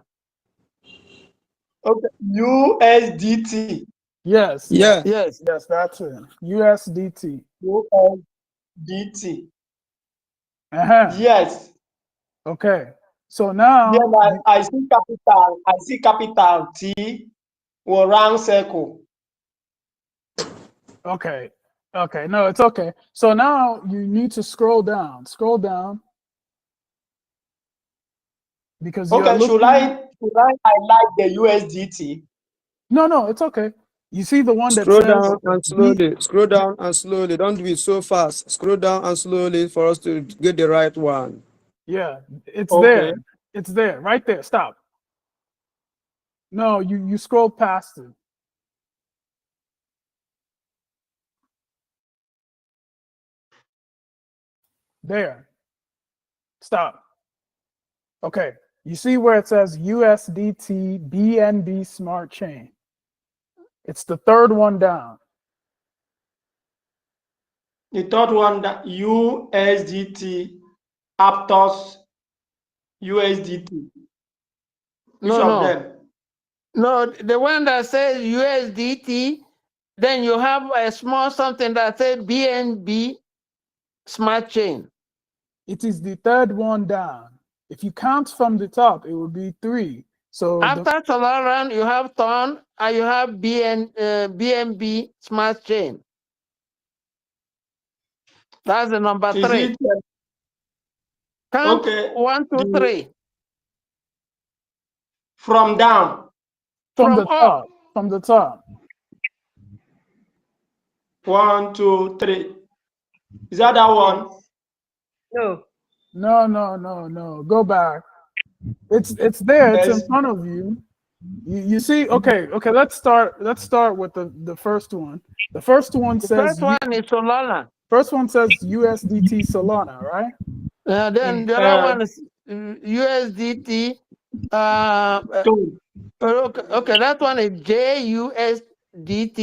Okay, USDT. Yes. Yeah. Yes. Yes, that's it. USDT. USDT. Yes. Okay. So now Yeah, I see capital. I see capital T or round circle. Okay. No, it's okay. So now you need to scroll down. Because you're Okay, looking. should I highlight the USDT? No, it's okay. You see the one that Scroll says down and slowly. Scroll down and slowly. Don't do it so fast. Scroll down and slowly for us to get the right one. Yeah, it's Okay. there. It's there. Right there. Stop. No, you scroll past it. There. Stop. Okay. You see where it says USDT BNB Smart Chain? It's the third one down. The third one, that USDT Aptos, USDT. Which of them? No, the one that says USDT, then you have a small something that says BNB Smart Chain. It is the third one down. If you count from the top, it will be 3. So After Solaran, you have Ton and you have BNB Smart Chain. That's the number Is 3. it Count okay? 1, 2, 3. From down. from From the up. top, from the top. 1, 2, 3. Is that one? No. No. Go back. It's there. It's in Yes. front of you. You see? Okay. Let's start with the first one. The first one The says first one is Solana. First one says USDT Solana, right? Then the other one is USDT. Okay, that one is JUSDT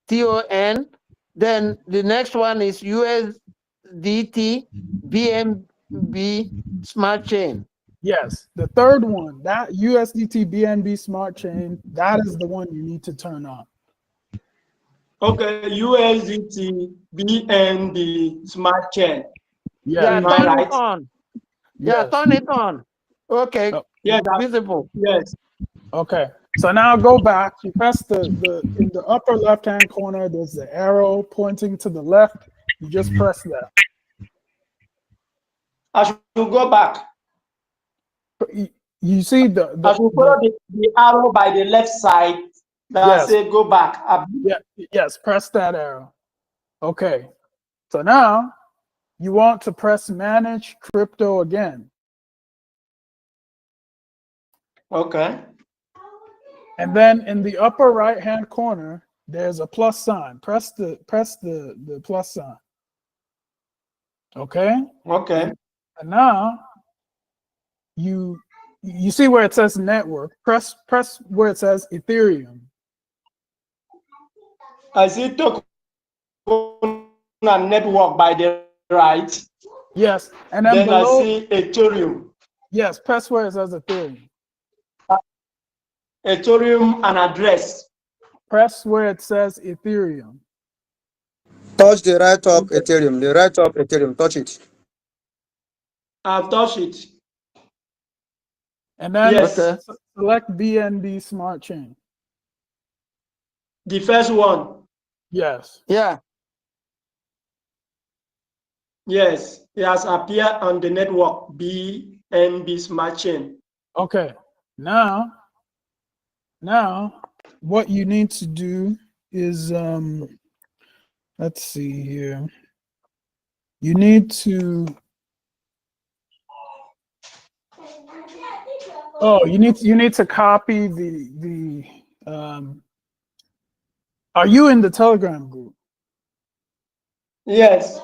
TON. Then the next one is USDT BNB Smart Chain. Yes. The third one, that USDT BNB Smart Chain, that is the one you need to turn on. Okay, USDT BNB Smart Chain. Yeah. Am I turn right? it on. Yes. Turn it on. Okay. Oh, Yes. Visible. Yes. okay. So now go back. You press the in the upper left-hand corner, there's the arrow pointing to the left. You just press that. I should go back. You see I should follow the arrow by the left side that Yes. say go back. Yes, press that arrow. Okay. So now you want to press manage crypto again. Okay. And then in the upper right hand corner, there's a plus sign. Press the plus sign. Okay? Okay. And now you see where it says network. Press where it says Ethereum. I see token and network by the right. Yes. And then Then below, I see Ethereum. yes, press where it says Ethereum. Ethereum and address. Press where it says Ethereum. Touch the right top Ethereum. The right top Ethereum. Touch it. I've touched it. And then Yes. select BNB Smart Chain. The first one. Yes. Yeah. Yes. It has appeared on the network BNB Smart Chain. Okay. Now what you need to do is let's see here. You need to you need to copy the are you in the Telegram group? Yes.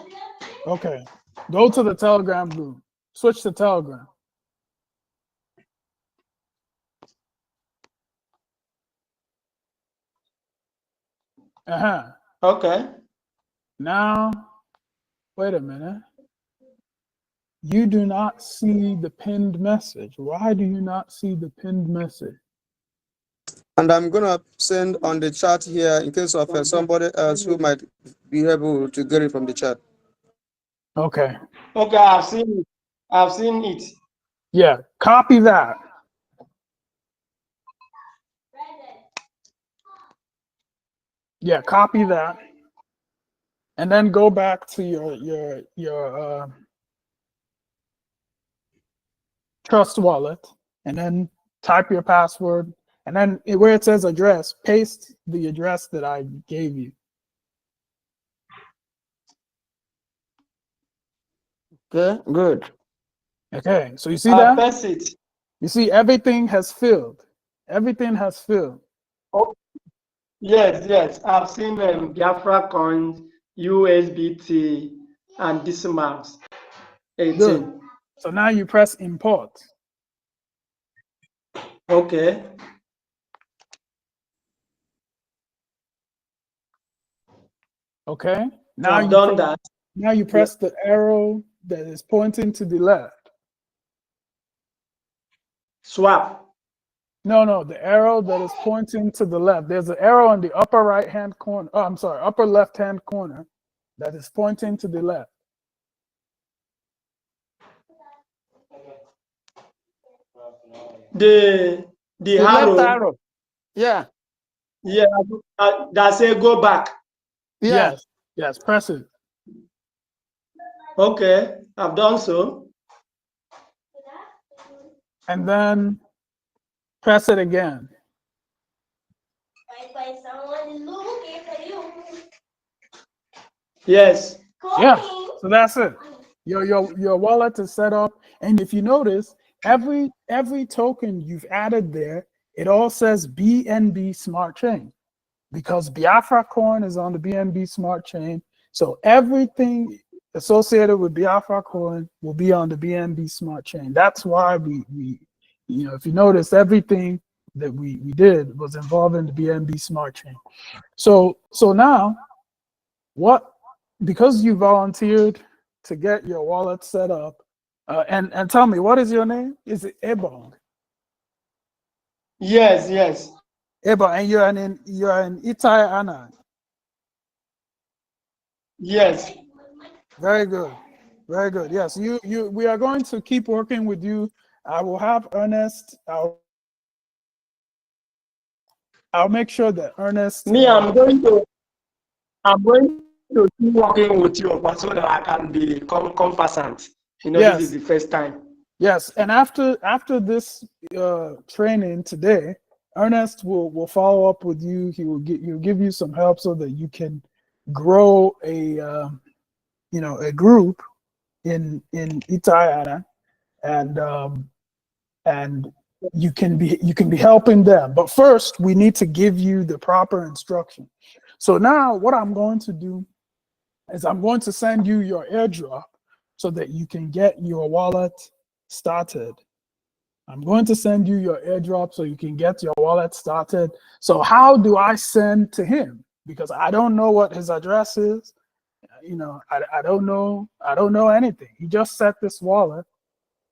Okay. Go to the Telegram group. Switch to Telegram. Okay. Now, wait a minute. You do not see the pinned message. Why do you not see the pinned message? And I'm gonna send on the chat here in case of somebody else who might be able to get it from the chat. Okay. Okay, I've seen it. I've seen it. Yeah, copy that. Yeah, copy that. And then go back to your Trust Wallet and then type your password. And then where it says address, paste the address that I gave you. Okay, good. Okay, so you see that? Paste it. You see everything has filled. Everything has filled. Oh, yes. I've seen Biafra coins, USBT, and decimals. 18. Good. So now you press import. Okay. Okay. So I've done that. Now you press the arrow that is pointing to the left. Swap. No, the arrow that is pointing to the left. There's an arrow in the upper right-hand corner. Oh, I'm sorry, upper left-hand corner that is pointing to the left. The left arrow. arrow. Yeah. Yeah, that say go back. Yeah. Yes, press it. Okay, I've done so. And then press it again. Yes. Yeah, so that's it. Your wallet is set up, and if you notice, every token you've added there, it all says BNB Smart Chain, because Biafra coin is on the BNB Smart Chain. So everything associated with Biafra coin will be on the BNB Smart Chain. That's why we if you notice, everything that we did was involving the BNB Smart Chain. So now, because you volunteered to get your wallet set up, and tell me, what is your name? Is it Ebong? Yes. Ebong, and you're in Itai Ana. Yes. Very good. Very good. Yes, we are going to keep working with you. I will have Ernest. I'll make sure that Ernest. Me, I'm going to keep working with you so that I can become conversant. Yes. This is the first time. Yes, and after this training today, Ernest will follow up with you. He'll give you some help so that you can grow a group in Itayana, and you can be helping them. But first, we need to give you the proper instruction. So now, what I'm going to do is I'm going to send you your airdrop so that you can get your wallet started. I'm going to send you your airdrop so you can get your wallet started. So how do I send to him? Because I don't know what his address is. I don't know anything. He just set this wallet.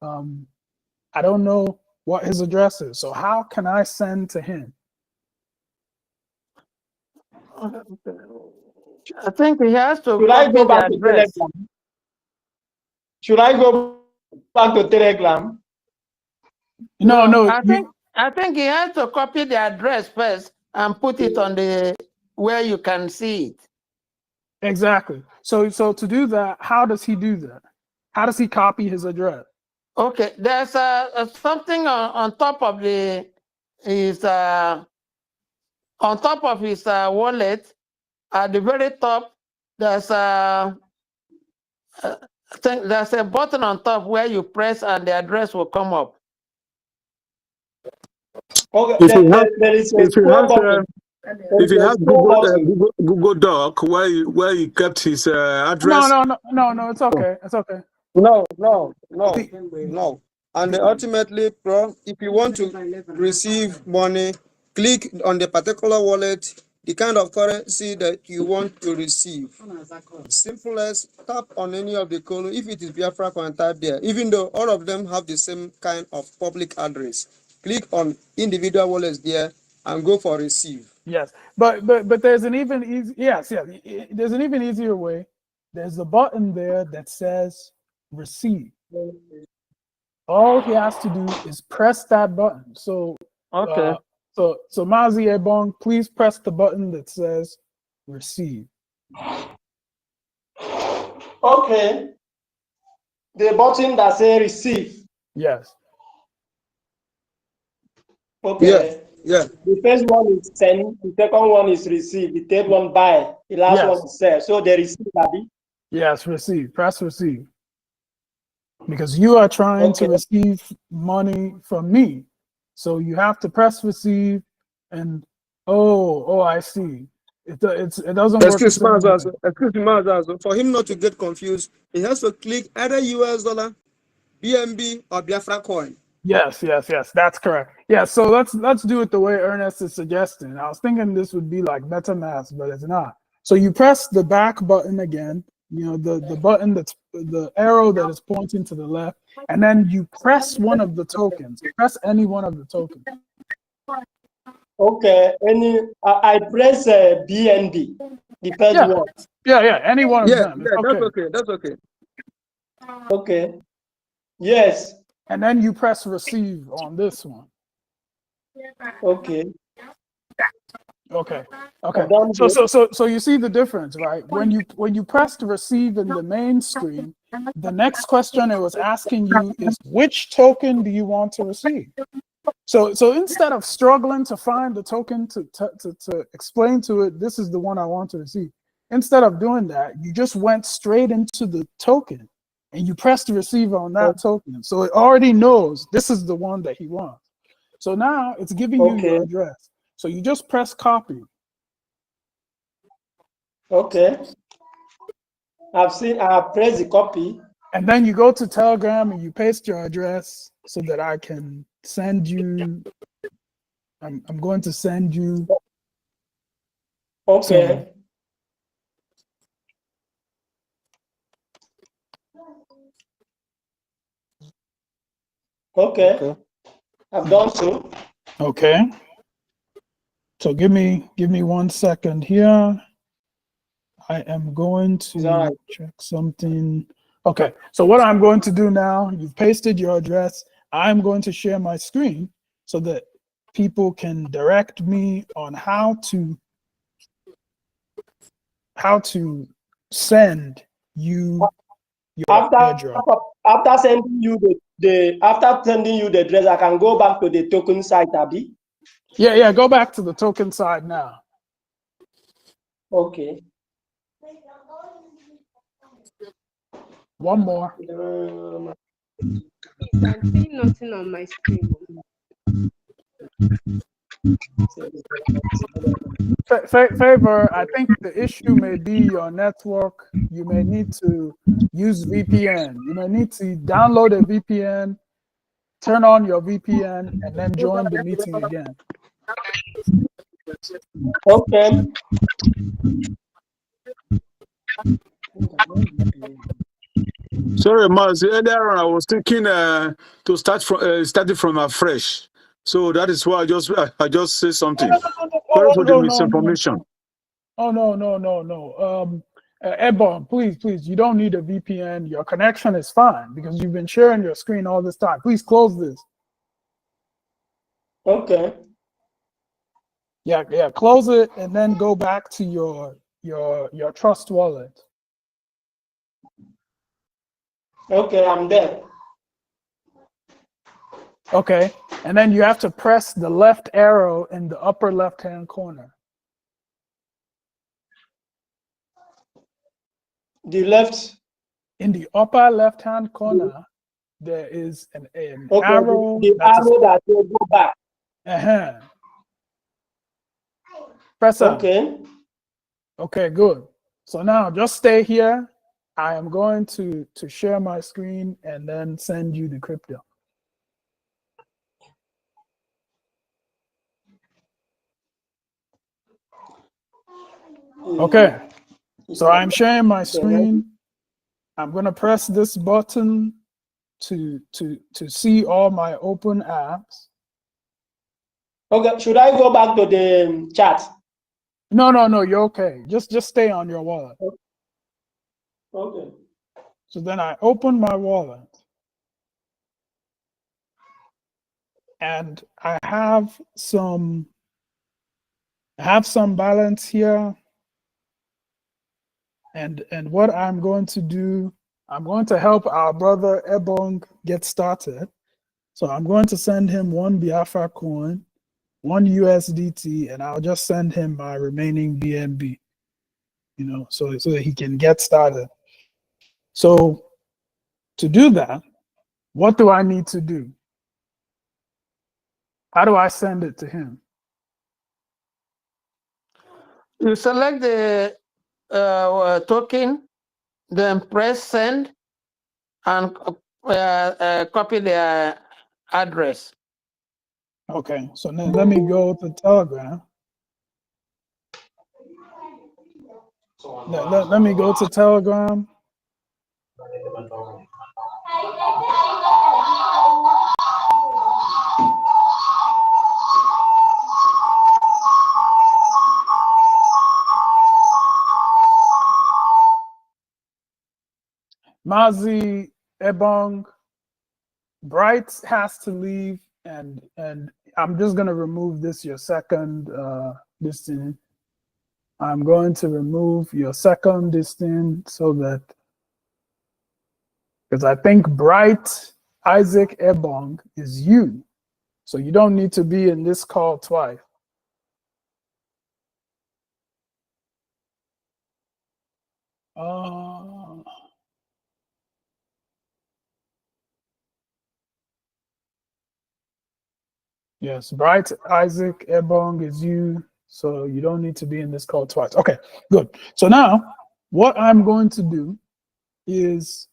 I don't know what his address is. So how can I send to him? I think he has to Should I copy go the back to address. Telegram? Should I go back to Telegram? No. I think he has to copy the address first and put it on the where you can see it. Exactly. So to do that, how does he do that? How does he copy his address? Okay, there's something on top of his wallet. At the very top, there's I think there's a button on top where you press and the address will come up. Okay, If you have, there is a if you scroll have, button. if you have Scroll button. Google Doc where he kept his address. No, it's okay. It's okay. No. And ultimately, bro, if you want to receive money, click on the particular wallet, the kind of currency that you want to receive. Simple as tap on any of the column. If it is Biafra, can type there. Even though all of them have the same kind of public address, click on individual wallets there and go for receive. Yes, but there's an even easy. Yes. There's an even easier way. There's a button there that says receive. All he has to do is press that button. So Okay. So Mazi Ebong, please press the button that says receive. Okay. The button that says receive. Yes. Okay. Yeah. The first one is send, the second one is receive, the third one buy, the last one is sell. So they receive, Abby. Yes, receive. Press receive. Because you are trying to receive money from me. So you have to press receive and I see. It doesn't work. Excuse me, Mazazo. For him not to get confused, he has to click either US dollar, BNB, or Biafra coin. Yes, that's correct. Yeah, so let's do it the way Ernest is suggesting. I was thinking this would be like MetaMask, but it's not. So you press the back button again, you know, the button that's the arrow that is pointing to the left, and then you press one of the tokens. Press any one of the tokens. Okay, I press BNB, the first Yeah. one. Yeah, any one of Yeah, them. It's that's okay. okay. That's okay. Okay. Yes. And then you press receive on this one. Okay. Okay. I've done So you see the difference, right? When you press to receive in the main screen, the next question it was asking you is which token do you want to receive? So instead of struggling to find the token to explain to it, this is the one I want to receive. Instead of doing that, you just went straight into the token and you press to receive on that token. So it already knows this is the one that he wants. So now it's giving you your address. So you just press copy. Okay. I've pressed the copy. And then you go to Telegram and you paste your address so that I can send you. I'm going to send you. Okay. Okay. I've done so. Okay. So give me 1 second here. I am going to check something. Okay. So what I'm going to do now, you've pasted your address. I'm going to share my screen so that people can direct me on how to send you your airdrop. After sending you the address, I can go back to the token site, Abi. Yeah, go back to the token side now. Okay. One more. I'm seeing nothing on my screen. Favor, I think the issue may be your network. You may need to use VPN. You may need to download a VPN, turn on your VPN, and then join the meeting again. Okay. Sorry, Miles. Earlier on, I was thinking to starting from afresh. So that is why I just say something. Sorry for the misinformation. Oh no. Ebon, please, you don't need a VPN. Your connection is fine because you've been sharing your screen all this time. Please close this. Okay. Yeah, close it and then go back to your Trust wallet. Okay, I'm there. Okay, and then you have to press the left arrow in the upper left-hand corner. The left. In the upper left-hand corner, there is an arrow. The arrow that will go back. Press on. Okay. Okay, good. So now just stay here. I am going to share my screen and then send you the crypto. Okay, so I'm sharing my screen. I'm going to press this button to see all my open apps. Okay, should I go back to the chat? No, you're okay. Just stay on your wallet. Okay. So then I open my wallet. And I have some balance here. And what I'm going to do, I'm going to help our brother Ebong get started. So I'm going to send him 1 Biafra coin, 1 USDT, and I'll just send him my remaining BNB, you know, so that he can get started. So to do that, what do I need to do? How do I send it to him? You select the token, then press send, and copy the address. Okay, so then let me go to Telegram. Let me go to Telegram. Mazi Ebong, Bright has to leave, and I'm just gonna remove this, your second this thing. I'm going to remove your second this thing so that, because I think Bright Isaac Ebong is you. So you don't need to be in this call twice. Yes, Bright Isaac Ebong is you. So you don't need to be in this call twice. Okay, good. So now what I'm going to do is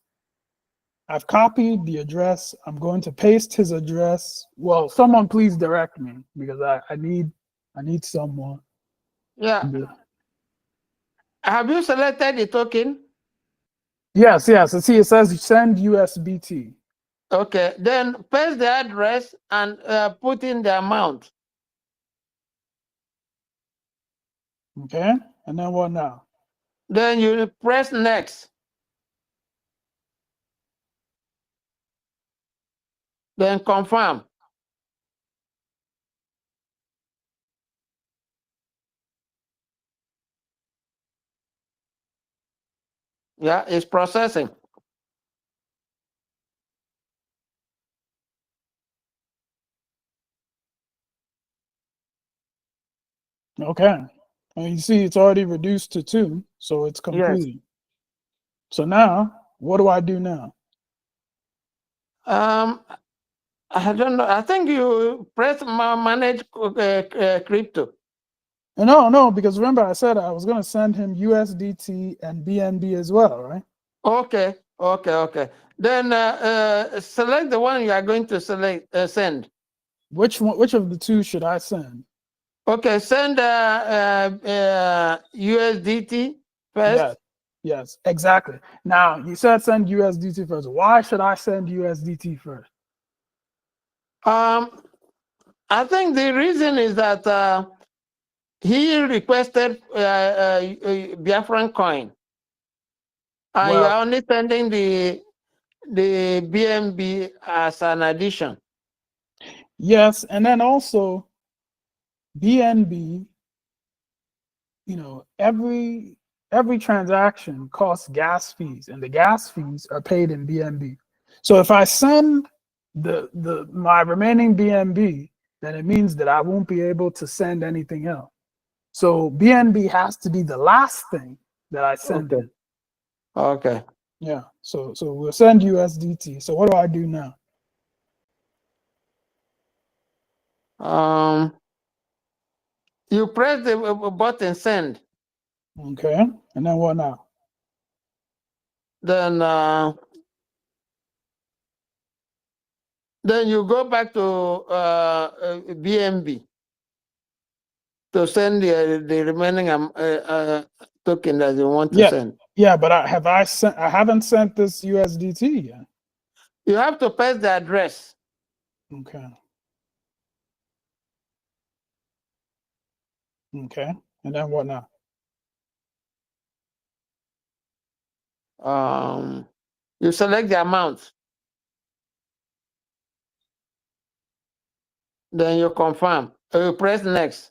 I've copied the address. I'm going to paste his address. Well, someone please direct me because I need someone. Yeah. Have you selected the token? Yes. See, it says send USBT. Okay, then paste the address and put in the amount. Okay, and then what now? Then you press next. Then confirm. Yeah, it's processing. Okay, and you see it's already reduced to 2, so it's complete. Yes. So now, what do I do now? I don't know. I think you press manage crypto. No, because remember I said I was going to send him USDT and BNB as well, right? Okay. Then select the one you are going to send. Which of the two should I send? Okay, send USDT first. Yes, exactly. Now you said send USDT first. Why should I send USDT first? I think the reason is that he requested Biafran coin, and you are only sending the BNB as an addition. Yes, and then also BNB, every transaction costs gas fees, and the gas fees are paid in BNB. So if I send my remaining BNB, then it means that I won't be able to send anything else. So BNB has to be the last thing that I send. Okay. Okay. Yeah. So we'll send USDT. So what do I do now? You press the button send. Okay. And then what now? Then you go back to BNB to send the remaining token that you want to send. Yeah, but I haven't sent this USDT yet. You have to paste the address. Okay. Okay. And then what now? You select the amount. Then you confirm. You press next.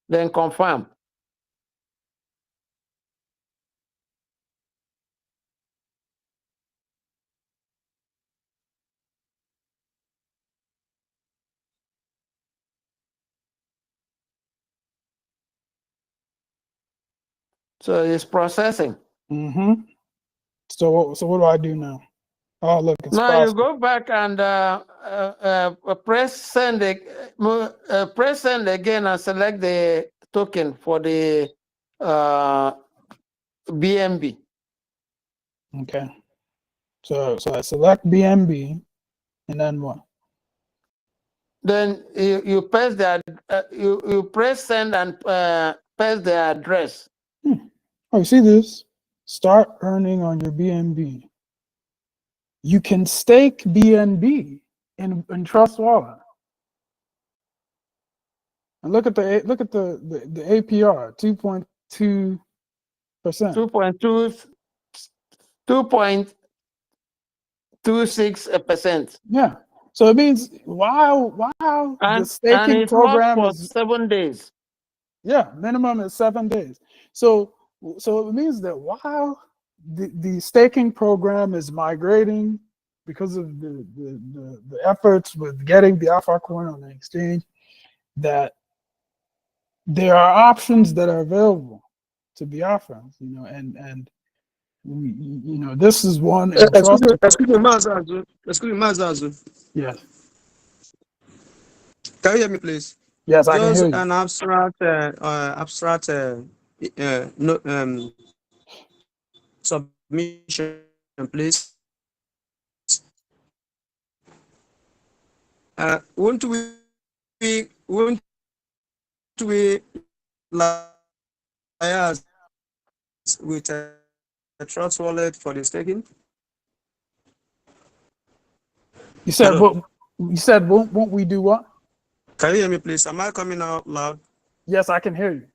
Then confirm. So it's processing. Mm-hmm. So what do I do now? Oh, look, it's now processing. You go back and press send. Press send again and select the token for the BNB. Okay. So I select BNB, and then what? Then you press you press send and press the address. Oh, you see this? Start earning on your BNB. You can stake BNB in Trust Wallet. And look at the APR, 2.2%. 2.26%. Yeah. So it means while the staking it's locked program for is 7 days. Yeah, minimum is 7 days. So it means that while the staking program is migrating because of the efforts with getting the alpha coin on the exchange, that there are options that are available to the Biafrans, and we, this is one in trust. Excuse me, Mazazu. Excuse me, Mazazu. Yes. Can you hear me, please? Yes, I can Just hear you. an abstract, submission, please. Won't we liaise with a trust wallet for the staking? You said Hello? what? You said won't we do what? Can you hear me, please? Am I coming out loud? Yes, I can hear you.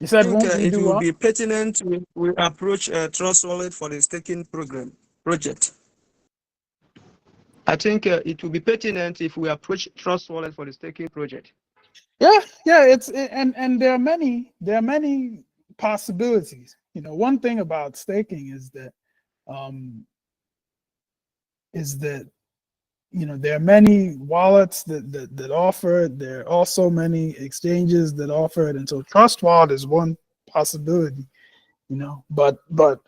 You I said think won't we it do will what? be pertinent we approach Trust Wallet for the staking project. I think it will be pertinent if we approach Trust Wallet for the staking project. Yeah, and there are many possibilities. One thing about staking is that there are many wallets that offer it. There are also many exchanges that offer it, and so Trust Wallet is one possibility. But there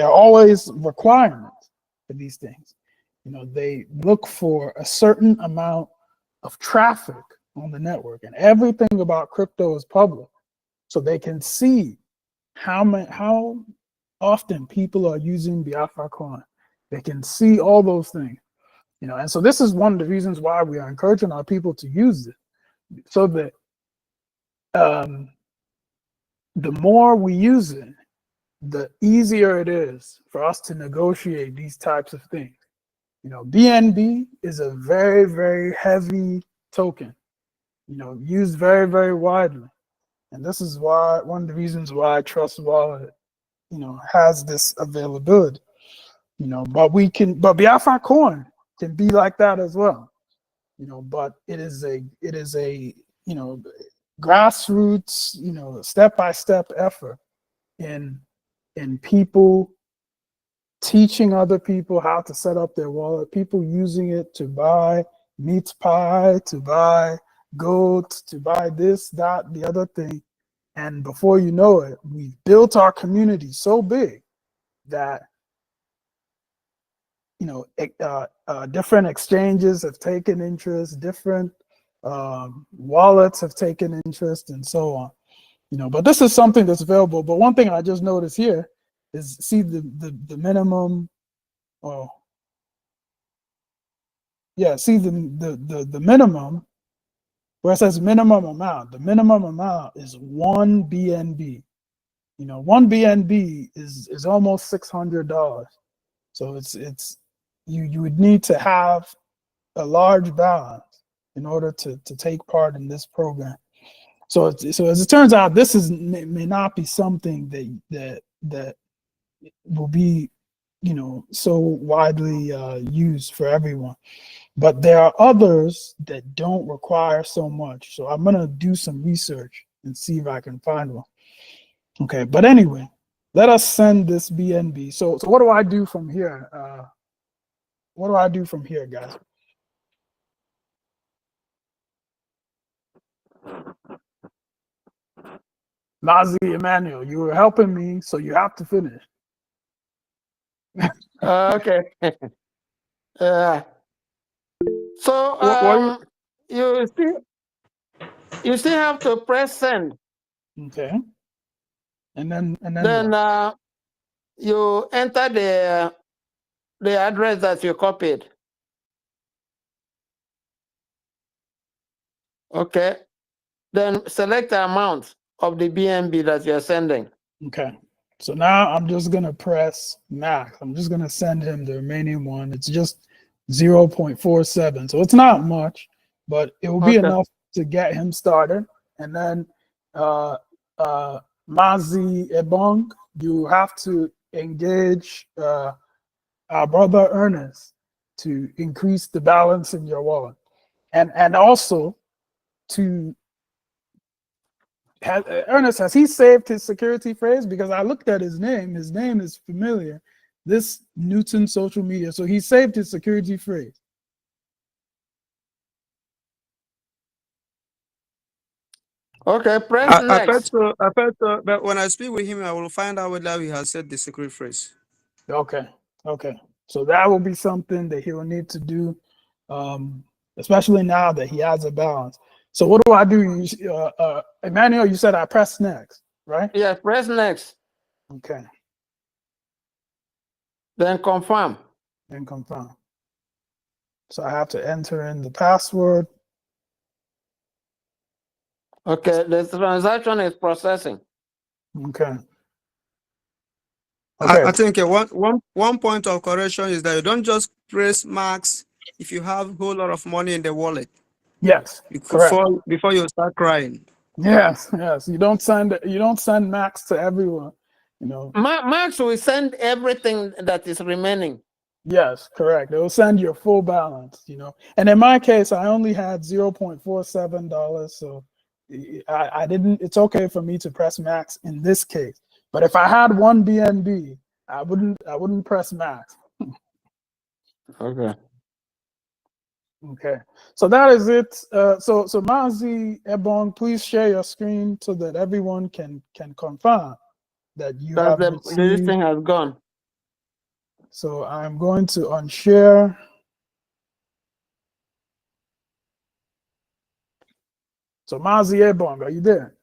are always requirements for these things. They look for a certain amount of traffic on the network, and everything about crypto is public, so they can see how often people are using the Alpha coin. They can see all those things, and so this is one of the reasons why we are encouraging our people to use it, so that the more we use it, the easier it is for us to negotiate these types of things. BNB is a very, very heavy token, used very, very widely. And this is why one of the reasons why Trust Wallet, has this availability. But Biafra coin can be like that as well. But it is a grassroots, step-by-step effort in people teaching other people how to set up their wallet, people using it to buy meat pie, to buy goat, to buy this, that, the other thing. And before you know it, we've built our community so big that different exchanges have taken interest, different wallets have taken interest, and so on. But this is something that's available. But one thing I just noticed here is, see the minimum. Oh, yeah. See the minimum where it says minimum amount. The minimum amount is 1 BNB. 1 BNB is almost $600. So it's you would need to have a large balance in order to take part in this program. So as it turns out, this may not be something that will be so widely used for everyone, but there are others that don't require so much. So I'm gonna do some research and see if I can find one. Okay, but anyway, let us send this BNB. So what do I do from here? What do I do from here, guys? Nazi Emmanuel, you were helping me, so you have to finish. Okay. So you still have to press send. Okay. And then Then what? you enter the address that you copied. Okay. Then select the amount of the BNB that you're sending. Okay. So now I'm just going to press max. I'm just going to send him the remaining one. It's just 0.47. So it's not much, but it will be Okay. enough to get him started. And then Mazi Ebong, you have to engage our brother Ernest to increase the balance in your wallet. And also to Ernest, has he saved his security phrase? Because I looked at his name. His name is familiar. This Newton social media. So he saved his security phrase. Okay, press I felt next. so. I felt so. But when I speak with him, I will find out whether he has said the secret phrase. Okay. Okay. So that will be something that he will need to do, especially now that he has a balance. So what do I do? Emmanuel, you said I press next, right? Yeah, press next. Okay. Then confirm. And confirm. So I have to enter in the password. Okay, the transaction is processing. Okay. Okay. I think one point of correction is that you don't just press max if you have a whole lot of money in the wallet. Yes. You could Correct. fall before you start crying. Yes. Yes. You don't send max to everyone. You know. Max will send everything that is remaining. Yes, correct. It will send your full balance, you know. And in my case, I only had $0.47, so I didn't. It's okay for me to press max in this case. But if I had one BNB, I wouldn't press max. Okay. Okay. So that is it. So Mazi Ebong, please share your screen so that everyone can confirm that you have This received. thing has gone. So I'm going to unshare. So Mazi Ebong, are you there?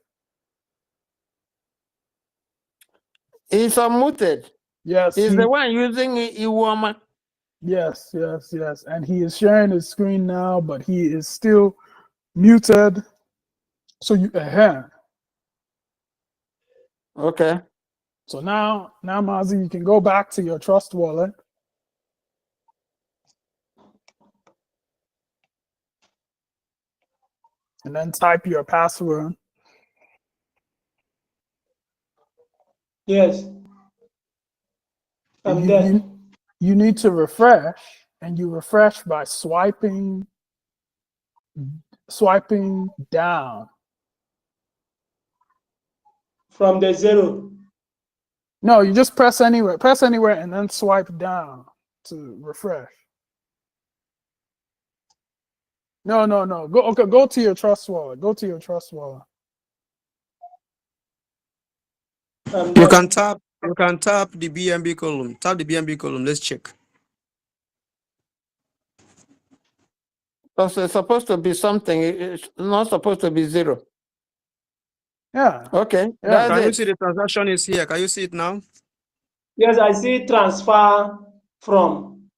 He's unmuted. Yes. He's the one using Iwama. Yes, yes, yes. And he is sharing his screen now, but he is still muted. So you Okay. So now Mazi, you can go back to your Trust wallet. And then type your password. Yes. I'm there. You need to refresh, and you refresh by swiping down. From the 0. No, you just press anywhere and then swipe down to refresh. No. Go to your Trust wallet. Go to your Trust wallet. You can tap the BNB column. Tap the BNB column. Let's check. Because it's supposed to be something. It's not supposed to be 0. Yeah. Okay. Yeah. Can That's you see the transaction is here? Can you see it now? Yes, I see transfer from.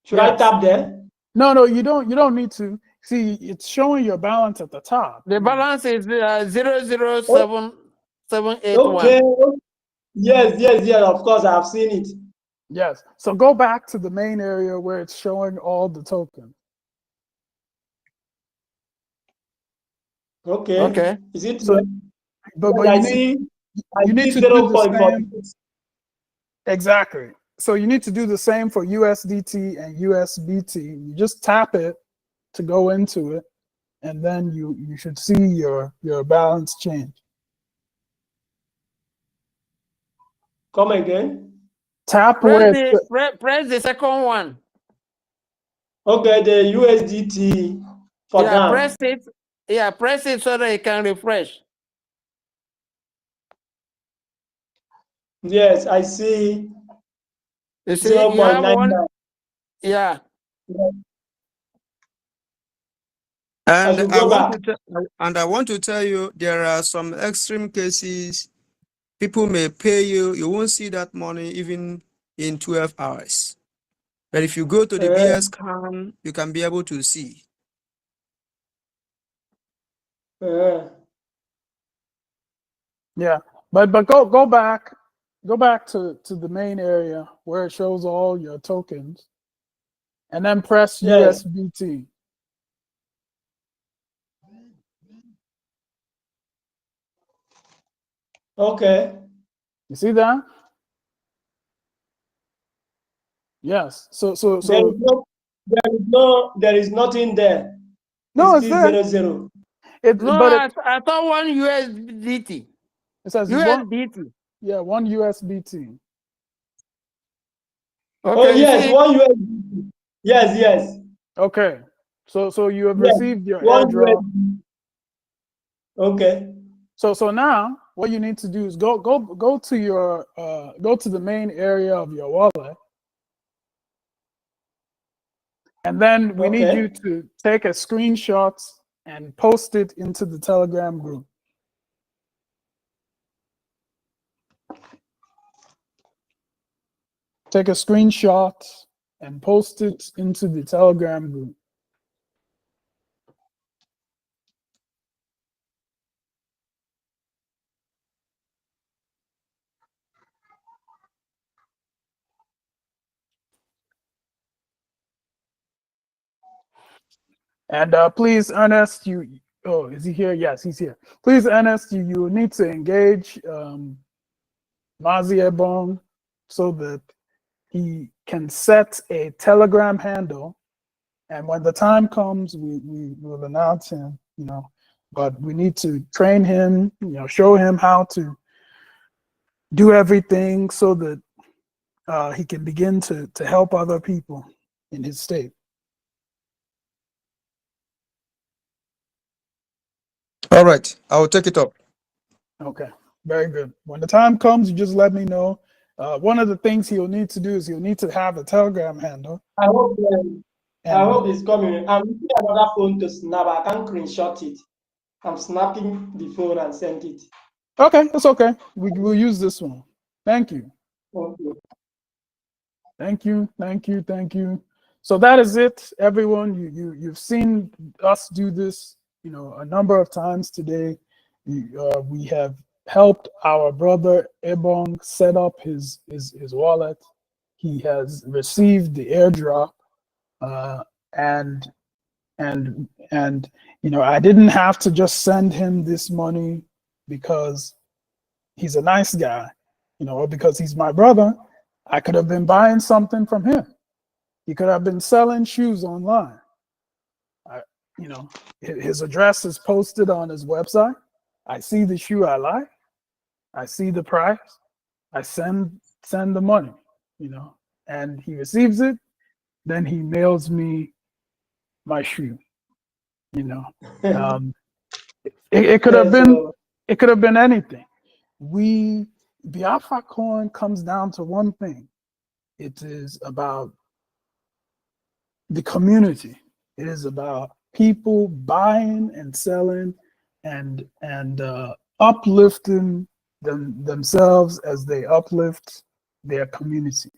Should I tap there? No, you don't need to. See, it's showing your balance at the top. the balance is 007781. Okay. Yes. Of course, I've seen it. Yes. So go back to the main area where it's showing all the tokens. Okay. Is it? So, but I you see. you need to do the same. Exactly. So you need to do the same for USDT and USBT. You just tap it to go into it, and then you should see your balance change. Come again. Tap press the second one. Okay, the USDT for yeah, down. press it. Yeah, press it so that it can refresh. Yes, I see. You see, you have one. Yeah. And I want to tell you, there are some extreme cases. People may pay you. You won't see that money even in 12 hours. But if you go to the BS scan, you can be able to see. Yeah, but go back to the main area where it shows all your tokens, and then press Yes. USBT. Okay. You see that? Yes. So There is nothing there. no, it's still there. 0. No, But I thought one USDT. it says one. USDT. Yeah, one USBT. Oh Okay, you yes, see, one USB. Yes. Okay. So you have Yes. received your One airdrop. USB. Okay. So now what you need to do is go to your go to the main area of your wallet, and then we need you Okay. to take a screenshot and post it into the Telegram group. Take a screenshot and post it into the Telegram group. And please, Ernest, oh, is he here? Yes, he's here. Please, Ernest, you need to engage Mazi Ebong so that he can set a Telegram handle, and when the time comes, we will announce him, but we need to train him, show him how to do everything so that he can begin to help other people in his state. All right, I will take it up. Okay, very good. When the time comes, you just let me know. One of the things he'll need to do is he'll need to have a Telegram handle. I hope And it's coming. I'm using another phone to snap. I can't screenshot it. I'm snapping the phone and send it. okay, that's okay. We'll use this one. Thank you. Okay. Thank you. So that is it, everyone. You've seen us do this, a number of times today. We have helped our brother Ebong set up his wallet. He has received the airdrop, and I didn't have to just send him this money because he's a nice guy, or because he's my brother. I could have been buying something from him. He could have been selling shoes online. His address is posted on his website. I see the shoe I like. I see the price. I send the money, and he receives it. Then he mails me my shoe. It could have been anything. Biafra Coin comes down to one thing. It is about the community. It is about people buying and selling and uplifting themselves as they uplift their community.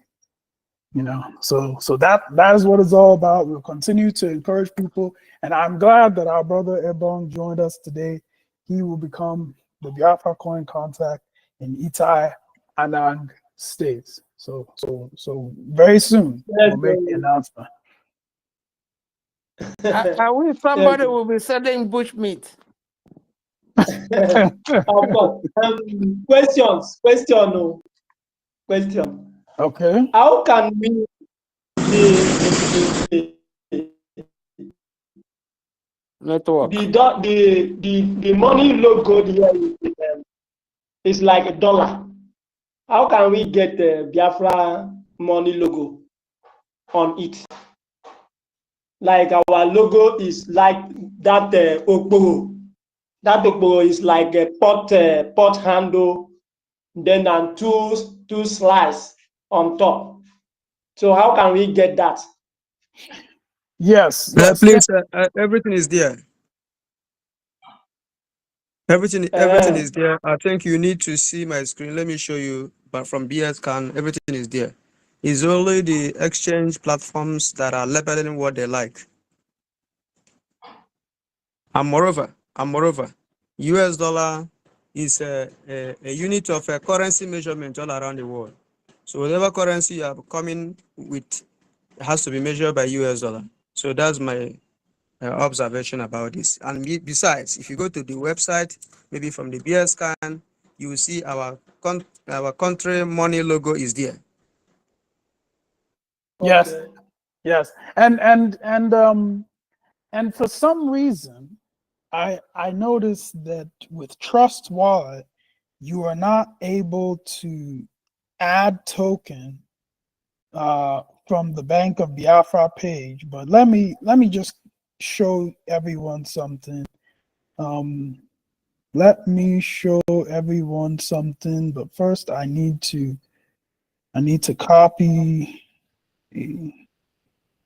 So that is what it's all about. We'll continue to encourage people, and I'm glad that our brother Ebong joined us today. He will become the Biafra Coin contact in Itai Anang states. So very soon we'll make the announcement. I wish somebody will be selling bush meat. Question. Okay. How can we Network. The money logo here is like $1. How can we get the Biafra money logo on it? Like our logo is like that Okporo. That Okporo is like a pot handle, then and two slices on top. So how can we get that? Yes. Please, everything is there. Everything is there. I think you need to see my screen. Let me show you. But from BS Scan, everything is there. It's only the exchange platforms that are labeling what they like. And moreover, US dollar is a unit of a currency measurement all around the world. So whatever currency you are coming with has to be measured by US dollar. So that's my observation about this. And besides, if you go to the website, maybe from the BS scan, you will see our country money logo is there. Yes, yes, and for some reason, I noticed that with Trust Wallet, you are not able to add token from the Bank of Biafra page. But let me just show everyone something. Let me show everyone something. But first, I need to copy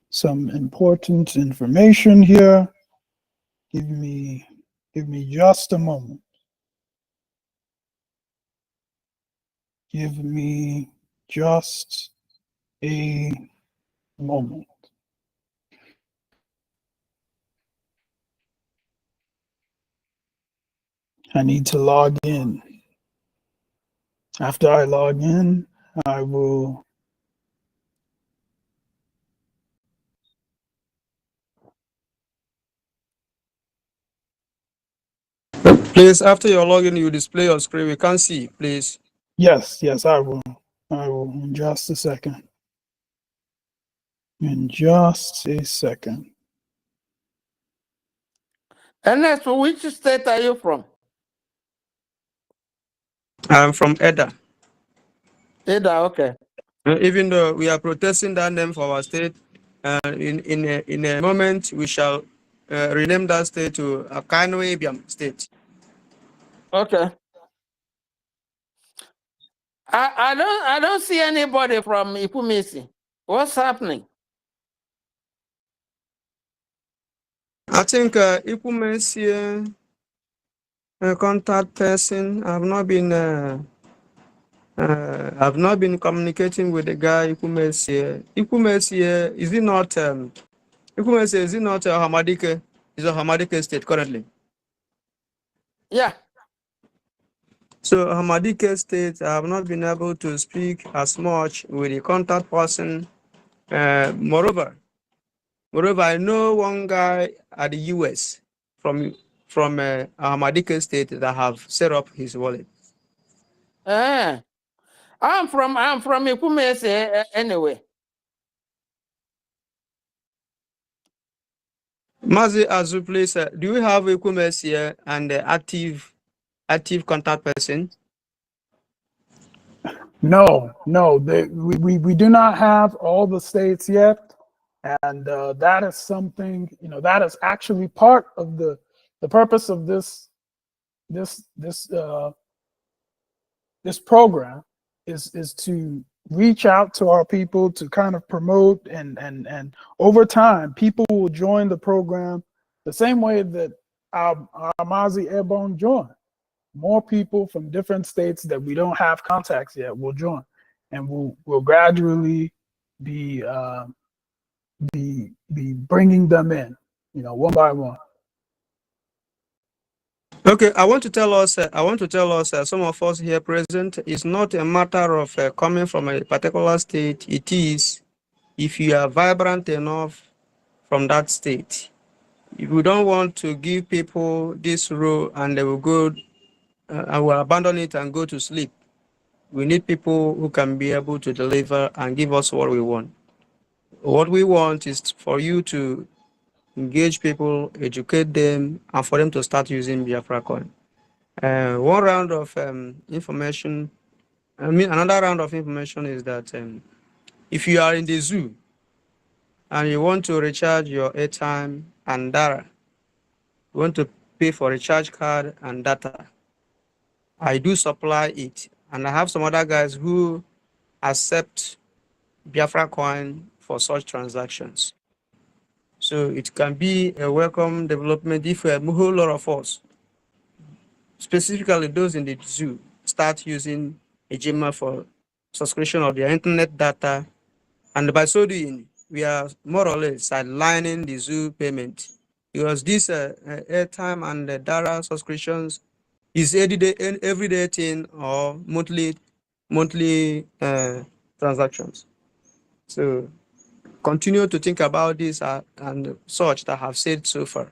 some important information here. Give me just a moment. Give me just a moment. I need to log in. After I log in, I will. Please, after your login, you display your screen. We can't see, please. Yes, I will. I will in just a second. In just a second. Ernest, which state are you from? I'm from Edda. Ada, okay. Even though we are protesting that name for our state, in a moment we shall rename that state to Akano Ibiam State. Okay. I don't see anybody from Ipumisi. What's happening? I think Ipumesi contact person. I've not been communicating with the guy Ipumesi. Ipumesi is it not Ipumesi is it not Hamadike? Is a Hamadike state currently. Yeah. So Hamadike State, I have not been able to speak as much with the contact person. Moreover, I know one guy at the US from Hamadike State that have set up his wallet. I'm from Ipumisi anyway. Mazi Azu, please, do you have Ikumes here and the active contact person? No, we do not have all the states yet, and that is something, that is actually part of the purpose of this program is to reach out to our people to kind of promote and over time people will join the program the same way that our Mazi Airborne joined. More people from different states that we don't have contacts yet will join, and we'll gradually be bringing them in, one by one. Okay, I want to tell us, some of us here present, it's not a matter of coming from a particular state. It is if you are vibrant enough from that state. If we don't want to give people this role and they will go, and will abandon it and go to sleep. We need people who can be able to deliver and give us what we want. What we want is for you to engage people, educate them, and for them to start using Biafra coin. One round of information, another round of information is that if you are in the zoo and you want to recharge your airtime and data, you want to pay for recharge card and data, I do supply it. And I have some other guys who accept Biafra coin for such transactions. So it can be a welcome development if a whole lot of us, specifically those in the zoo, start using Ejima for subscription of their internet data And by so doing, we are more or less aligning the zoo payment, because this airtime and data subscriptions is everyday thing or monthly transactions. So continue to think about this and such that I have said so far.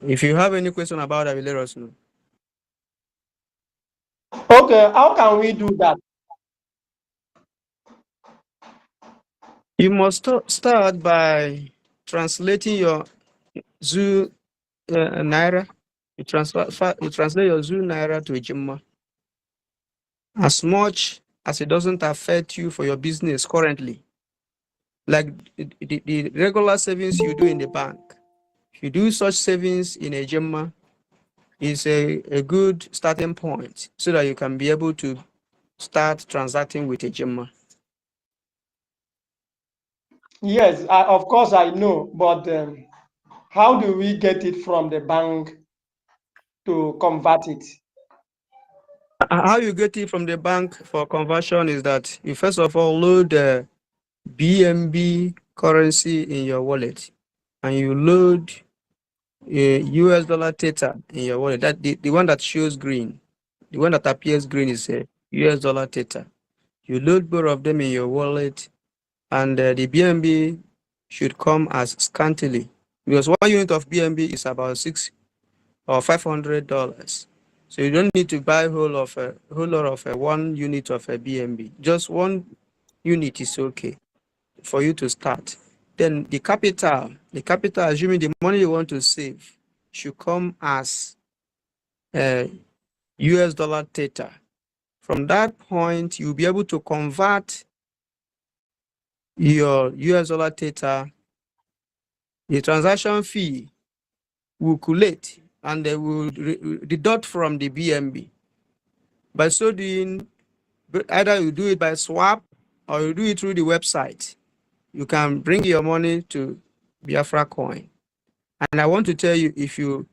If you have any question about it, let us know. Okay, how can we do that? You must start by translating your zoo naira. You translate your zoo naira to Ejima. As much as it doesn't affect you for your business currently, like the regular savings you do in the bank. If you do such savings in Ejima, is a good starting point so that you can be able to start transacting with Ejima. Yes, of course I know, but how do we get it from the bank to convert it? How you get it from the bank for conversion is that you first of all load the BNB currency in your wallet, and you load a US dollar theta in your wallet. That the one that shows green, the one that appears green is a US dollar theta. You load both of them in your wallet, and the BNB should come as scantily, because 1 unit of BNB is about $600 or $500. So you don't need to buy a whole lot of 1 unit of a BNB. Just 1 unit is okay for you to start. Then the capital, assuming the money you want to save, should come as US dollar theta. From that point, you'll be able to convert your US dollar theta. The transaction fee will collect and they will deduct from the BNB. By so doing, either you do it by swap or you do it through the website. You can bring your money to Biafra coin. And I want to tell you, if you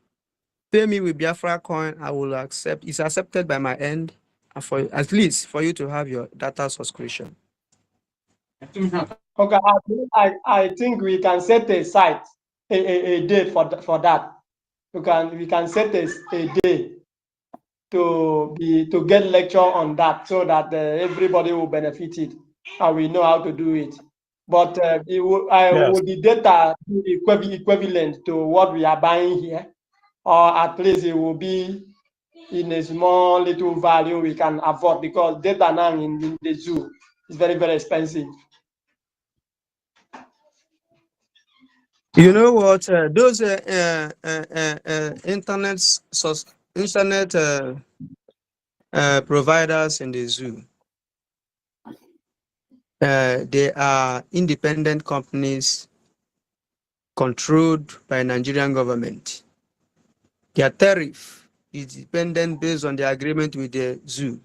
pay me with Biafra coin, I will accept. It's accepted by my end, and for at least for you to have your data subscription. Okay, I think we can set a day for that. We can set a day to get lecture on that so that everybody will benefit it and we know how to do it. But will the data be equivalent to what we are buying here, or at least it will be in a small little value we can afford, because data now in the zoo is very, very expensive. You know what? Those internet providers in the zoo, they are independent companies controlled by Nigerian government. Their tariff is dependent based on the agreement with the zoo.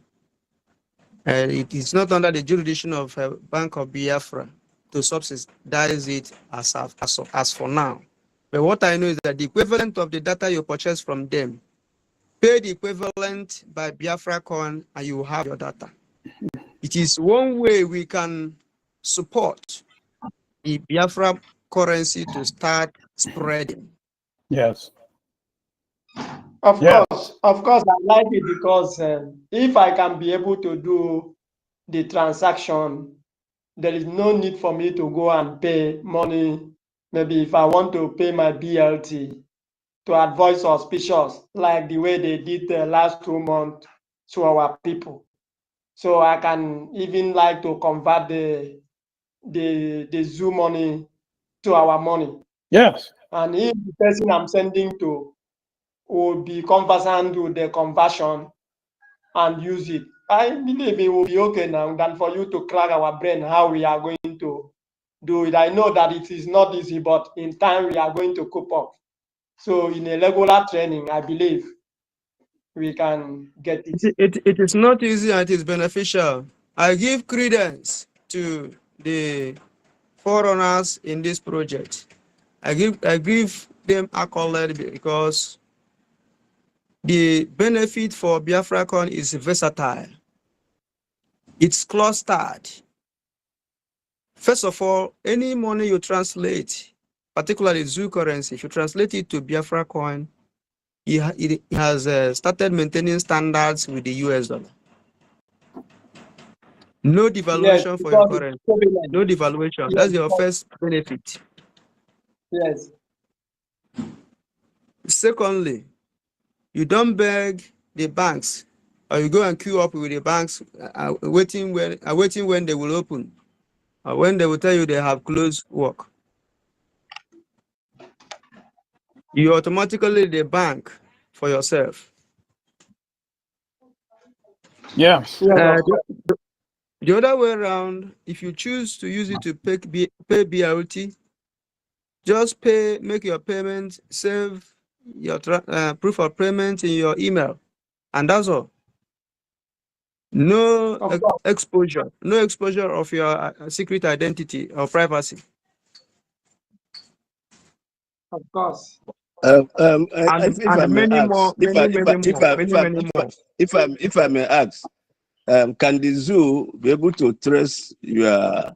It is not under the jurisdiction of Bank of Biafra to subsidize it as for now. But what I know is that the equivalent of the data you purchase from them, pay the equivalent by Biafra coin and you have your data. It is one way we can support the Biafra currency to start spreading. Yes. Of course, I like it because if I can be able to do the transaction, there is no need for me to go and pay money. Maybe if I want to pay my BLT to avoid suspicious, like the way they did the last 2 months to our people. So I can even like to convert the zoo money to our money. Yes. And if the person I'm sending to will be conversant with the conversion and use it, I believe it will be okay now than for you to crack our brain how we are going to do it. I know that it is not easy, but in time we are going to cope up. So in a regular training, I believe we can get it. It is not easy and it is beneficial. I give credence to the forerunners in this project. I give them accolade because the benefit for BiafraCon is versatile. It's clustered. First of all, any money you translate, particularly Zoo currency, if you translate it to Biafra coin, it has started maintaining standards with the US dollar. No devaluation for your because it's currency. prevalent. No devaluation. Yes, That's your first benefit. yes. Secondly, you don't beg the banks, or you go and queue up with the banks, waiting when they will open, or when they will tell you they have closed work. You automatically the bank for yourself. Yes. The other way around, if you choose to use it to pay BRT, just make your payment, save your proof of payment in your email, and that's all. No exposure of your secret identity or privacy. Of course. If I may Many more, ask, if I may ask, can the zoo be able to trace your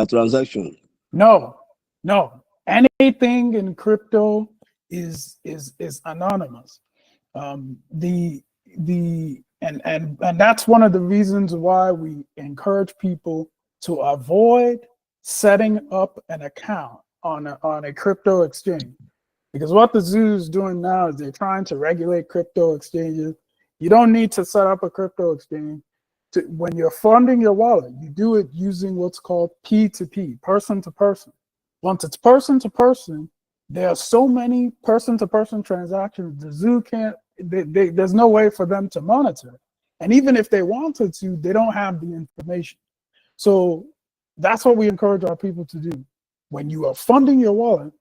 transaction? No, no. Anything in crypto is anonymous. And that's one of the reasons why we encourage people to avoid setting up an account on a crypto exchange. Because what the zoo is doing now is they're trying to regulate crypto exchanges. You don't need to set up a crypto exchange. When you're funding your wallet, you do it using what's called P2P, person to person. Once it's person to person, there are so many person to person transactions, the zoo can't, there's no way for them to monitor. And even if they wanted to, they don't have the information. So that's what we encourage our people to do. When you are funding your wallet,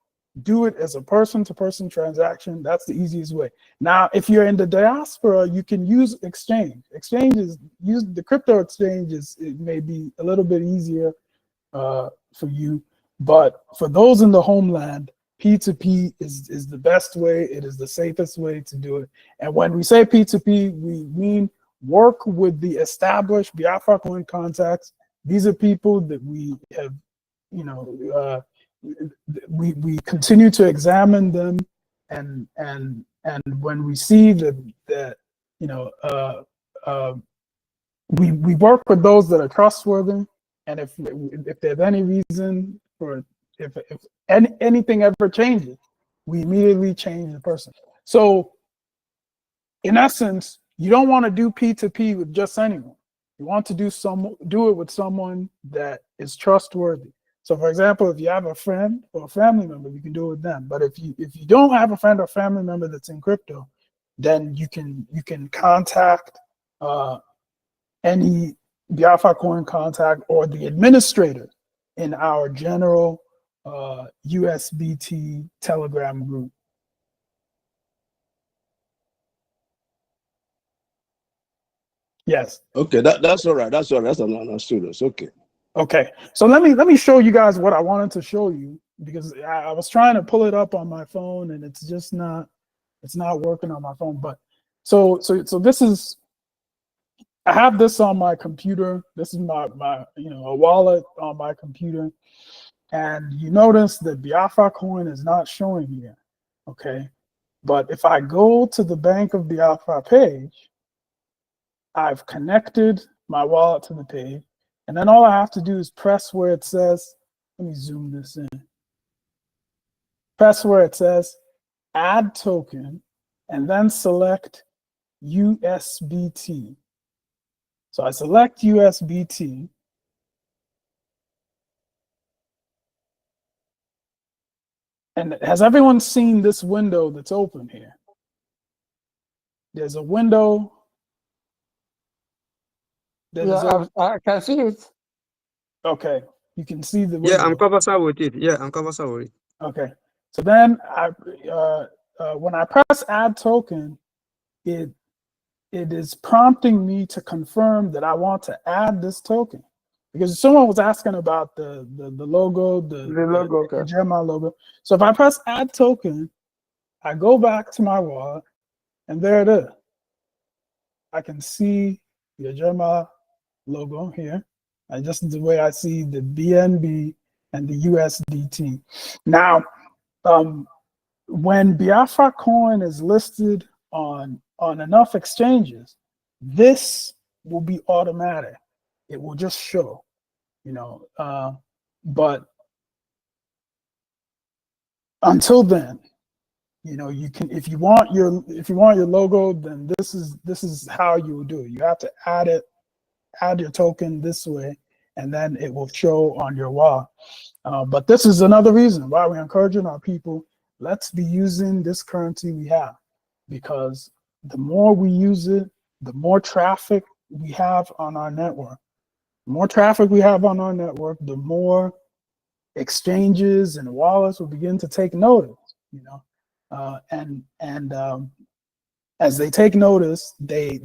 do it as a person-to-person transaction. That's the easiest way. Now, if you're in the diaspora, you can use exchange. Use the crypto exchanges. It may be a little bit easier for you, but for those in the homeland, P2P is the best way. It is the safest way to do it. And when we say P2P, we mean work with the established Biafra coin contacts. These are people that we have, we continue to examine them, and when we see that we work with those that are trustworthy, and if there's any reason for if anything ever changes, we immediately change the person. So in essence, you don't want to do P2P with just anyone. You want to do it with someone that is trustworthy. So for example, if you have a friend or a family member, you can do it with them. But if you don't have a friend or family member that's in crypto, then you can contact any Biafra coin contact or the administrator in our general USBT Telegram group. Yes. Okay, that's all right. That's all right. That's understood. It's okay. Okay, so let me show you guys what I wanted to show you, because I was trying to pull it up on my phone and it's just not working on my phone. But so this is, I have this on my computer. This is my a wallet on my computer, and you notice that Biafra coin is not showing here. Okay, but if I go to the Bank of Biafra page, I've connected my wallet to the page. And then all I have to do is press where it says, let me zoom this in. Press where it says add token, and then select USBT. So I select USBT. And has everyone seen this window that's open here? There's a window. I can see it. Okay, you can see the window. Yeah, I'm conversant with it. Yeah, I'm conversant with it. Okay, so then when I press add token, it is prompting me to confirm that I want to add this token, because someone was asking about the logo, the logo, okay. Jeremiah logo. So if I press add token, I go back to my wallet, and there it is. I can see the Jeremiah logo here. Just the way I see the BNB and the USDT. Now, when Biafra coin is listed on enough exchanges, this will be automatic. It will just show, but until then, you can, if you want your logo, then this is how you will do it. You have to add your token this way, and then it will show on your wall. But this is another reason why we're encouraging our people, let's be using this currency we have, because the more we use it, the more traffic we have on our network. The more traffic we have on our network, the more exchanges and wallets will begin to take notice, as they take notice, they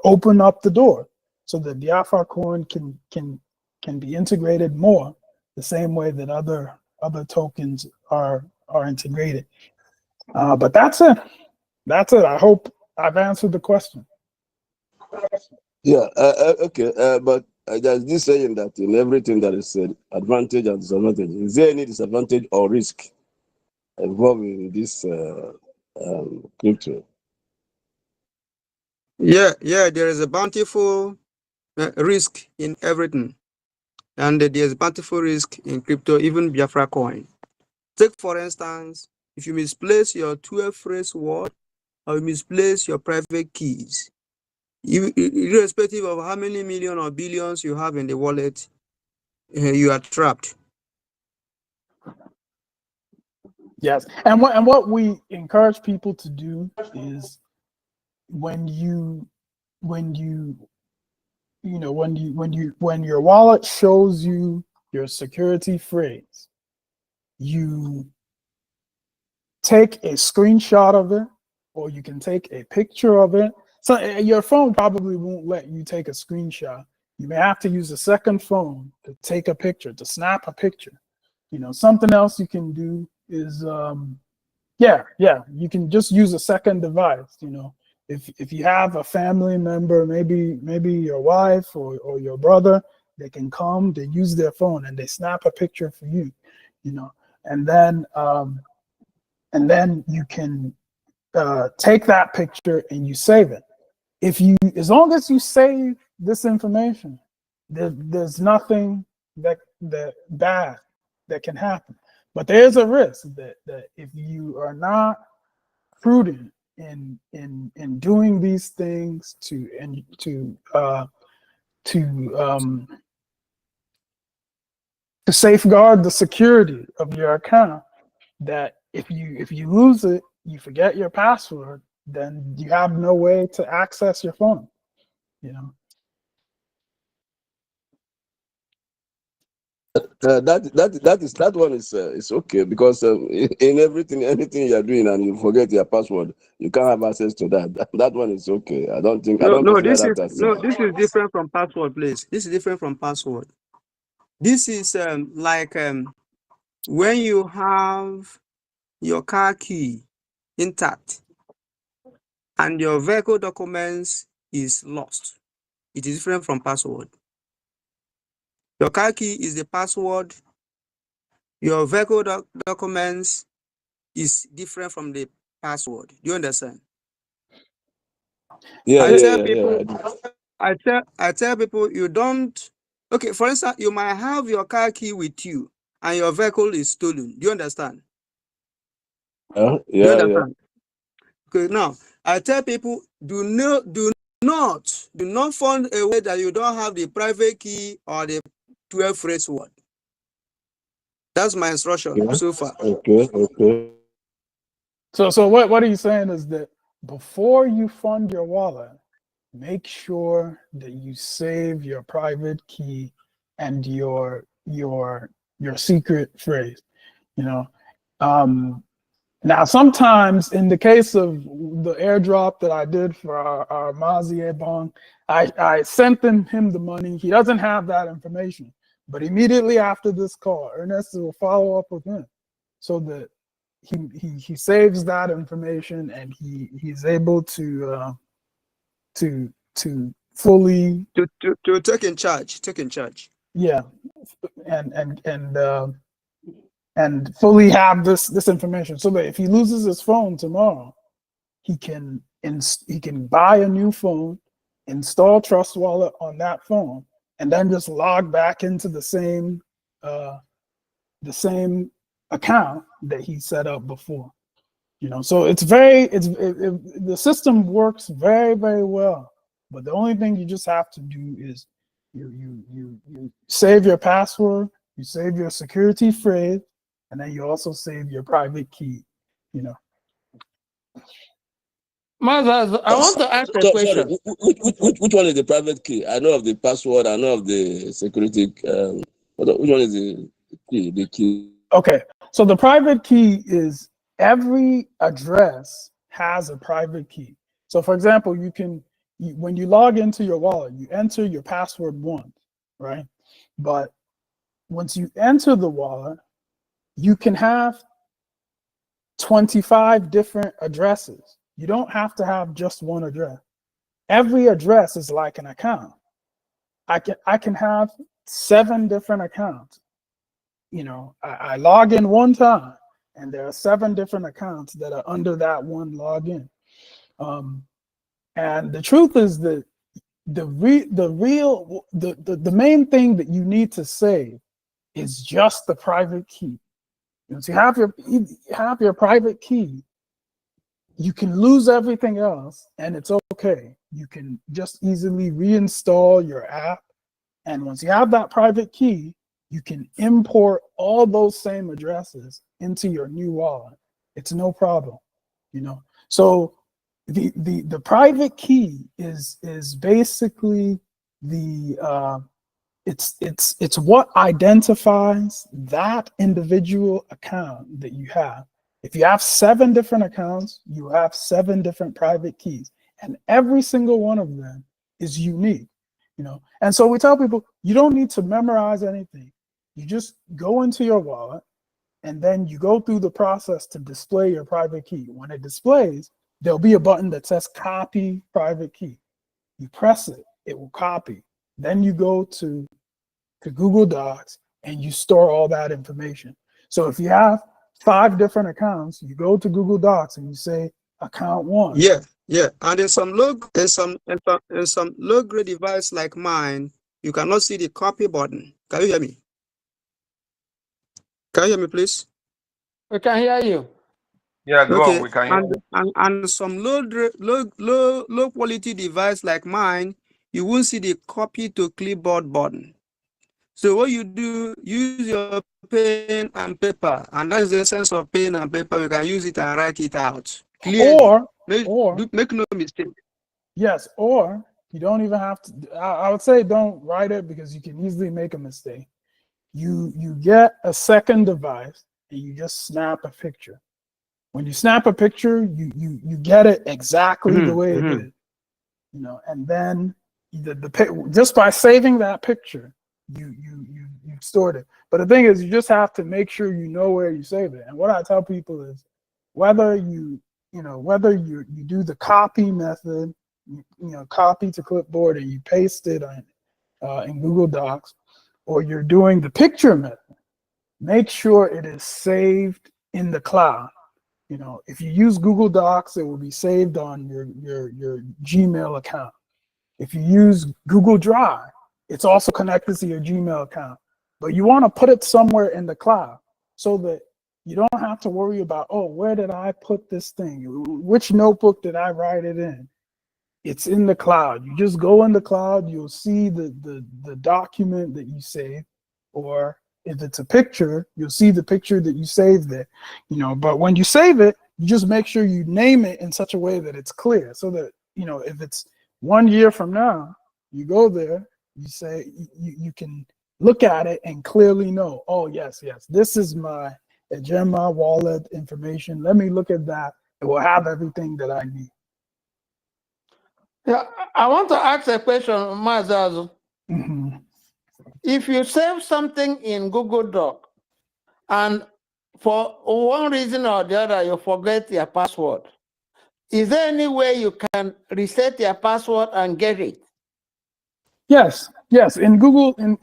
open up the door so that Biafra coin can be integrated more the same way that other tokens are integrated. But that's it. I hope I've answered the question. Yeah, okay, but there's this saying that in everything that is said, advantage and disadvantage. Is there any disadvantage or risk involved in this crypto? Yeah, there is a bountiful risk in everything. And there's bountiful risk in crypto, even Biafra coin. Take, for instance, if you misplace your 12-phrase word or you misplace your private keys, irrespective of how many million or billions you have in the wallet, you are trapped. Yes, and what we encourage people to do is when your wallet shows you your security phrase, you take a screenshot of it, or you can take a picture of it. So your phone probably won't let you take a screenshot. You may have to use a second phone to take a picture, to snap a picture. Something else you can do is, you can just use a second device. If you have a family member, maybe your wife or your brother, they can come, they use their phone and they snap a picture for you, and then you can take that picture and you save it. As long as you save this information, there's nothing that bad that can happen. But there's a risk that if you are not prudent in doing these things to safeguard the security of your account, that if you lose it, you forget your password, then you have no way to access your phone. That one is okay, because in anything you're doing and you forget your password, you can't have access to that. That one is okay. I don't consider that as This is different from password, please. This is different from password. This is like when you have your car key intact and your vehicle documents is lost. It is different from password. Your car key is the password. Your vehicle documents is different from the password. Do you understand? Yeah, I tell people you don't. Okay, for instance, you might have your car key with you and your vehicle is stolen. Do you understand? Do you understand? Okay, now I tell people do not find a way that you don't have the private key or the 12-phrase word. That's my instruction so far. Okay. So what are you saying is that before you fund your wallet, make sure that you save your private key and your secret phrase. Now sometimes in the case of the airdrop that I did for our Mazie Bong, I sent him the money. He doesn't have that information, but immediately after this call, Ernest will follow up with him so that he saves that information and he's able to fully, To take in charge, yeah, and fully have this information, so that if he loses his phone tomorrow, he can buy a new phone, install Trust Wallet on that phone, and then just log back into the same account that he set up before. So the system works very, very well. But the only thing you just have to do is you save your password, you save your security phrase, and then you also save your private key. Mazaz, I want to ask a question. Sorry, which one is the private key? I know of the password, I know of the security. Which one is the key? The key. Okay, so the private key is every address has a private key. So for example, when you log into your wallet, you enter your password once, right? But once you enter the wallet, you can have 25 different addresses. You don't have to have just one address. Every address is like an account. I can have 7 different accounts. I log in one time, and there are 7 different accounts that are under that one login. And the truth is that the main thing that you need to save is just the private key. Once you have your private key, you can lose everything else, and it's okay. You can just easily reinstall your app, and once you have that private key, you can import all those same addresses into your new wallet. It's no problem, So the private key is basically it's what identifies that individual account that you have. If you have 7 different accounts, you have 7 different private keys, and every single one of them is unique. And so we tell people, you don't need to memorize anything. You just go into your wallet, and then you go through the process to display your private key. When it displays, there'll be a button that says copy private key. You press it, it will copy. Then you go to Google Docs and you store all that information. So if you have 5 different accounts, you go to Google Docs and you say account 1. Yeah. And in some low grade device like mine, you cannot see the copy button. Can you hear me? Can you hear me, please? We can hear you. Yeah, go Okay. on. We can hear you. And some low quality device like mine, you won't see the copy to clipboard button. So what you do, use your pen and paper, and that's the essence of pen and paper. You can use it and write it out clearly. Make no mistake. Yes, or you don't even have to. I would say don't write it, because you can easily make a mistake. You get a second device and you just snap a picture. When you snap a picture, you get it exactly the way it is. And then just by saving that picture, you stored it. But the thing is, you just have to make sure you know where you save it. And what I tell people is, whether you do the copy method, copy to clipboard, and you paste it in Google Docs, or you're doing the picture method, make sure it is saved in the cloud. If you use Google Docs, it will be saved on your Gmail account. If you use Google Drive, it's also connected to your Gmail account. But you want to put it somewhere in the cloud, so that you don't have to worry about, oh, where did I put this thing? Which notebook did I write it in? It's in the cloud. You just go in the cloud, you'll see the document that you saved, or if it's a picture, you'll see the picture that you saved there. But when you save it, you just make sure you name it in such a way that it's clear, so that, if it's 1 year from now, you go there, you say, you can look at it and clearly know, oh, yes, this is my Gemma wallet information. Let me look at that. It will have everything that I need. Yeah, I want to ask a question, Mazazu. If you save something in Google Doc, and for one reason or the other you forget your password, is there any way you can reset your password and get it? Yes, yes. In Google, in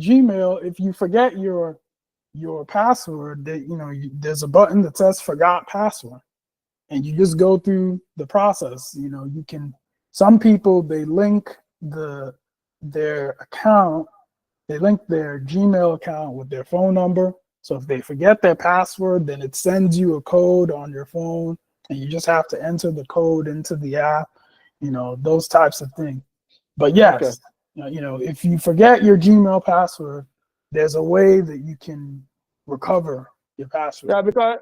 Gmail, if you forget your password, there's a button that says "Forgot Password," and you just go through the process. You can. Some people they link their account, they link their Gmail account with their phone number. So if they forget their password, then it sends you a code on your phone, and you just have to enter the code into the app. Those types of things. But yes, if you forget your Gmail password, there's a way that you can recover your password. Yeah, because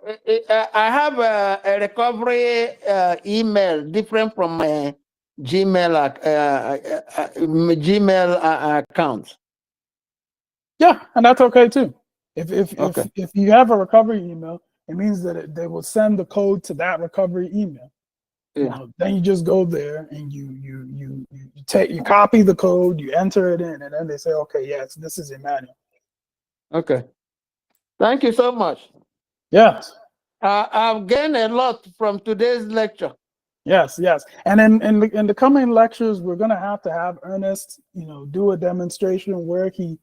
I have a recovery email different from my Gmail account. Yeah, and that's okay too. If you have a recovery email, it means that they will send the code to that recovery email. Yeah. Then you just go there and you copy the code, you enter it in, and then they say, okay, yes, this is Emmanuel. Okay. Thank you so much. Yes. I've gained a lot from today's lecture. Yes, yes. And in the coming lectures, we're going to have Ernest, do a demonstration where he,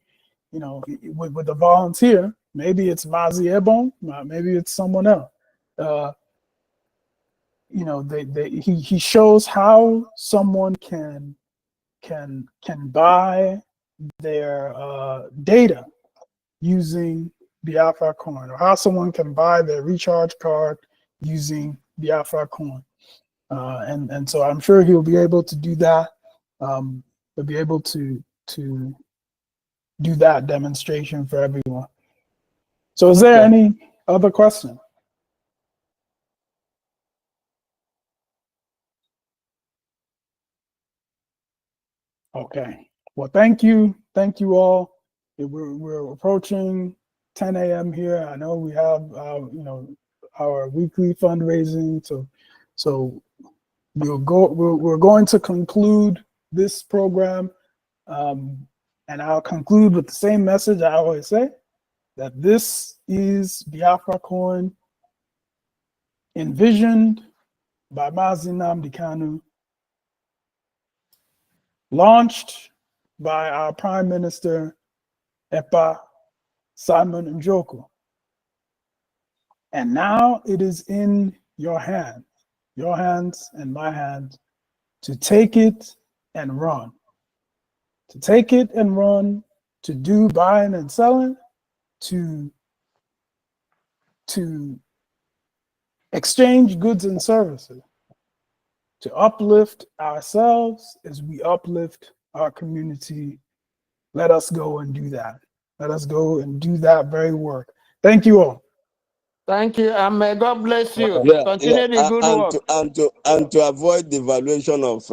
with a volunteer. Maybe it's Mazi Ebon, maybe it's someone else. He shows how someone can buy their data using Biafra coin, or how someone can buy their recharge card using Biafra coin. And so I'm sure he'll be able to do that. He'll be able to do that demonstration for everyone. So is there any other question? Okay. Well, thank you. Thank you all. We're approaching 10 a.m. here. I know we have, our weekly fundraising. So we're going to conclude this program. And I'll conclude with the same message I always say, that this is Biafra Coin, envisioned by Mazi Nnamdi Kanu, launched by our Prime Minister, Epa Simon Njoku. And now it is in your hands and my hands, to take it and run. To take it and run, to do buying and selling, to exchange goods and services, to uplift ourselves as we uplift our community. Let us go and do that. Let us go and do that very work. Thank you all. Thank you, and may God bless you. Yeah, Continue the good and work. to avoid the valuation of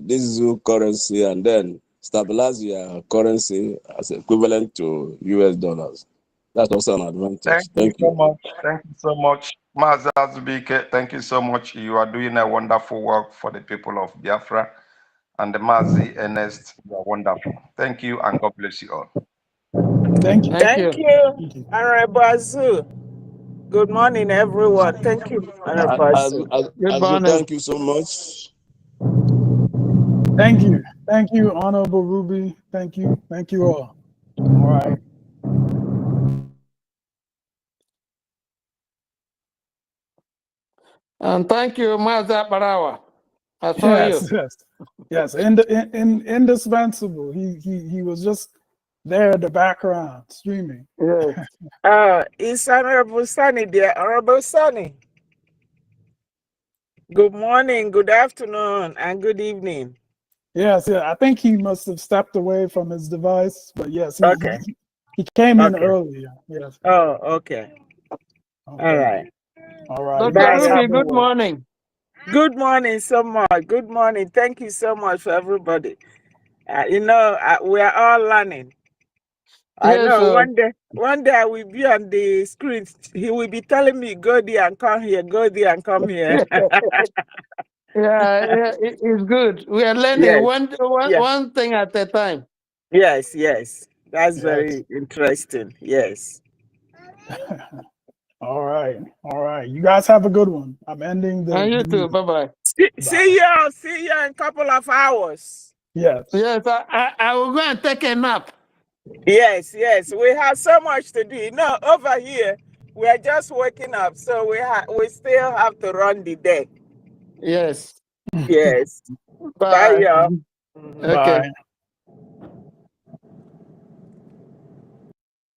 this zoo currency, and then stabilize your currency as equivalent to US dollars. That's also an advantage. Thank you so Thank you. much. Thank you so much. Mazi Usbt, thank you so much. You are doing a wonderful work for the people of Biafra. And the Mazi Ernest, you are wonderful. Thank you, and God bless you all. Thank you. Thank you, Honorable Azu. Good morning, everyone. Thank you, Honorable Azu. Good morning. Thank you so much. Thank you. Thank you, Honorable Ruby. Thank you. Thank you all. All right. And thank you, Maza Barawa. I saw you. Yes. Indispensable. He was just there in the background streaming. Yes. It's Honorable Sunny there. Honorable Sunny. Good morning, good afternoon, and good evening. Yes, yeah. I think he must have stepped away from his device, but yes, he came in earlier. Yes. Oh, okay. All right. All right. Dr. Ruby, good morning. Good morning so much. Good morning. Thank you so much for everybody. We are all learning. I Yes, know one day I will be on the screen. He will be telling me, go there and come here, go there and come here. Yeah, it's good. We are learning Yes. one thing at a time. Yes. That's very interesting. Yes. All right. You guys have a good one. I'm ending the. And you too. Bye-bye. See you in a couple of hours. Yes. Yes, I will go and take a nap. Yes, we have so much to do. No, over here we are just waking up, so we still have to run the day. Yes. Yes. Bye, Bye. y'all. Okay. Bye.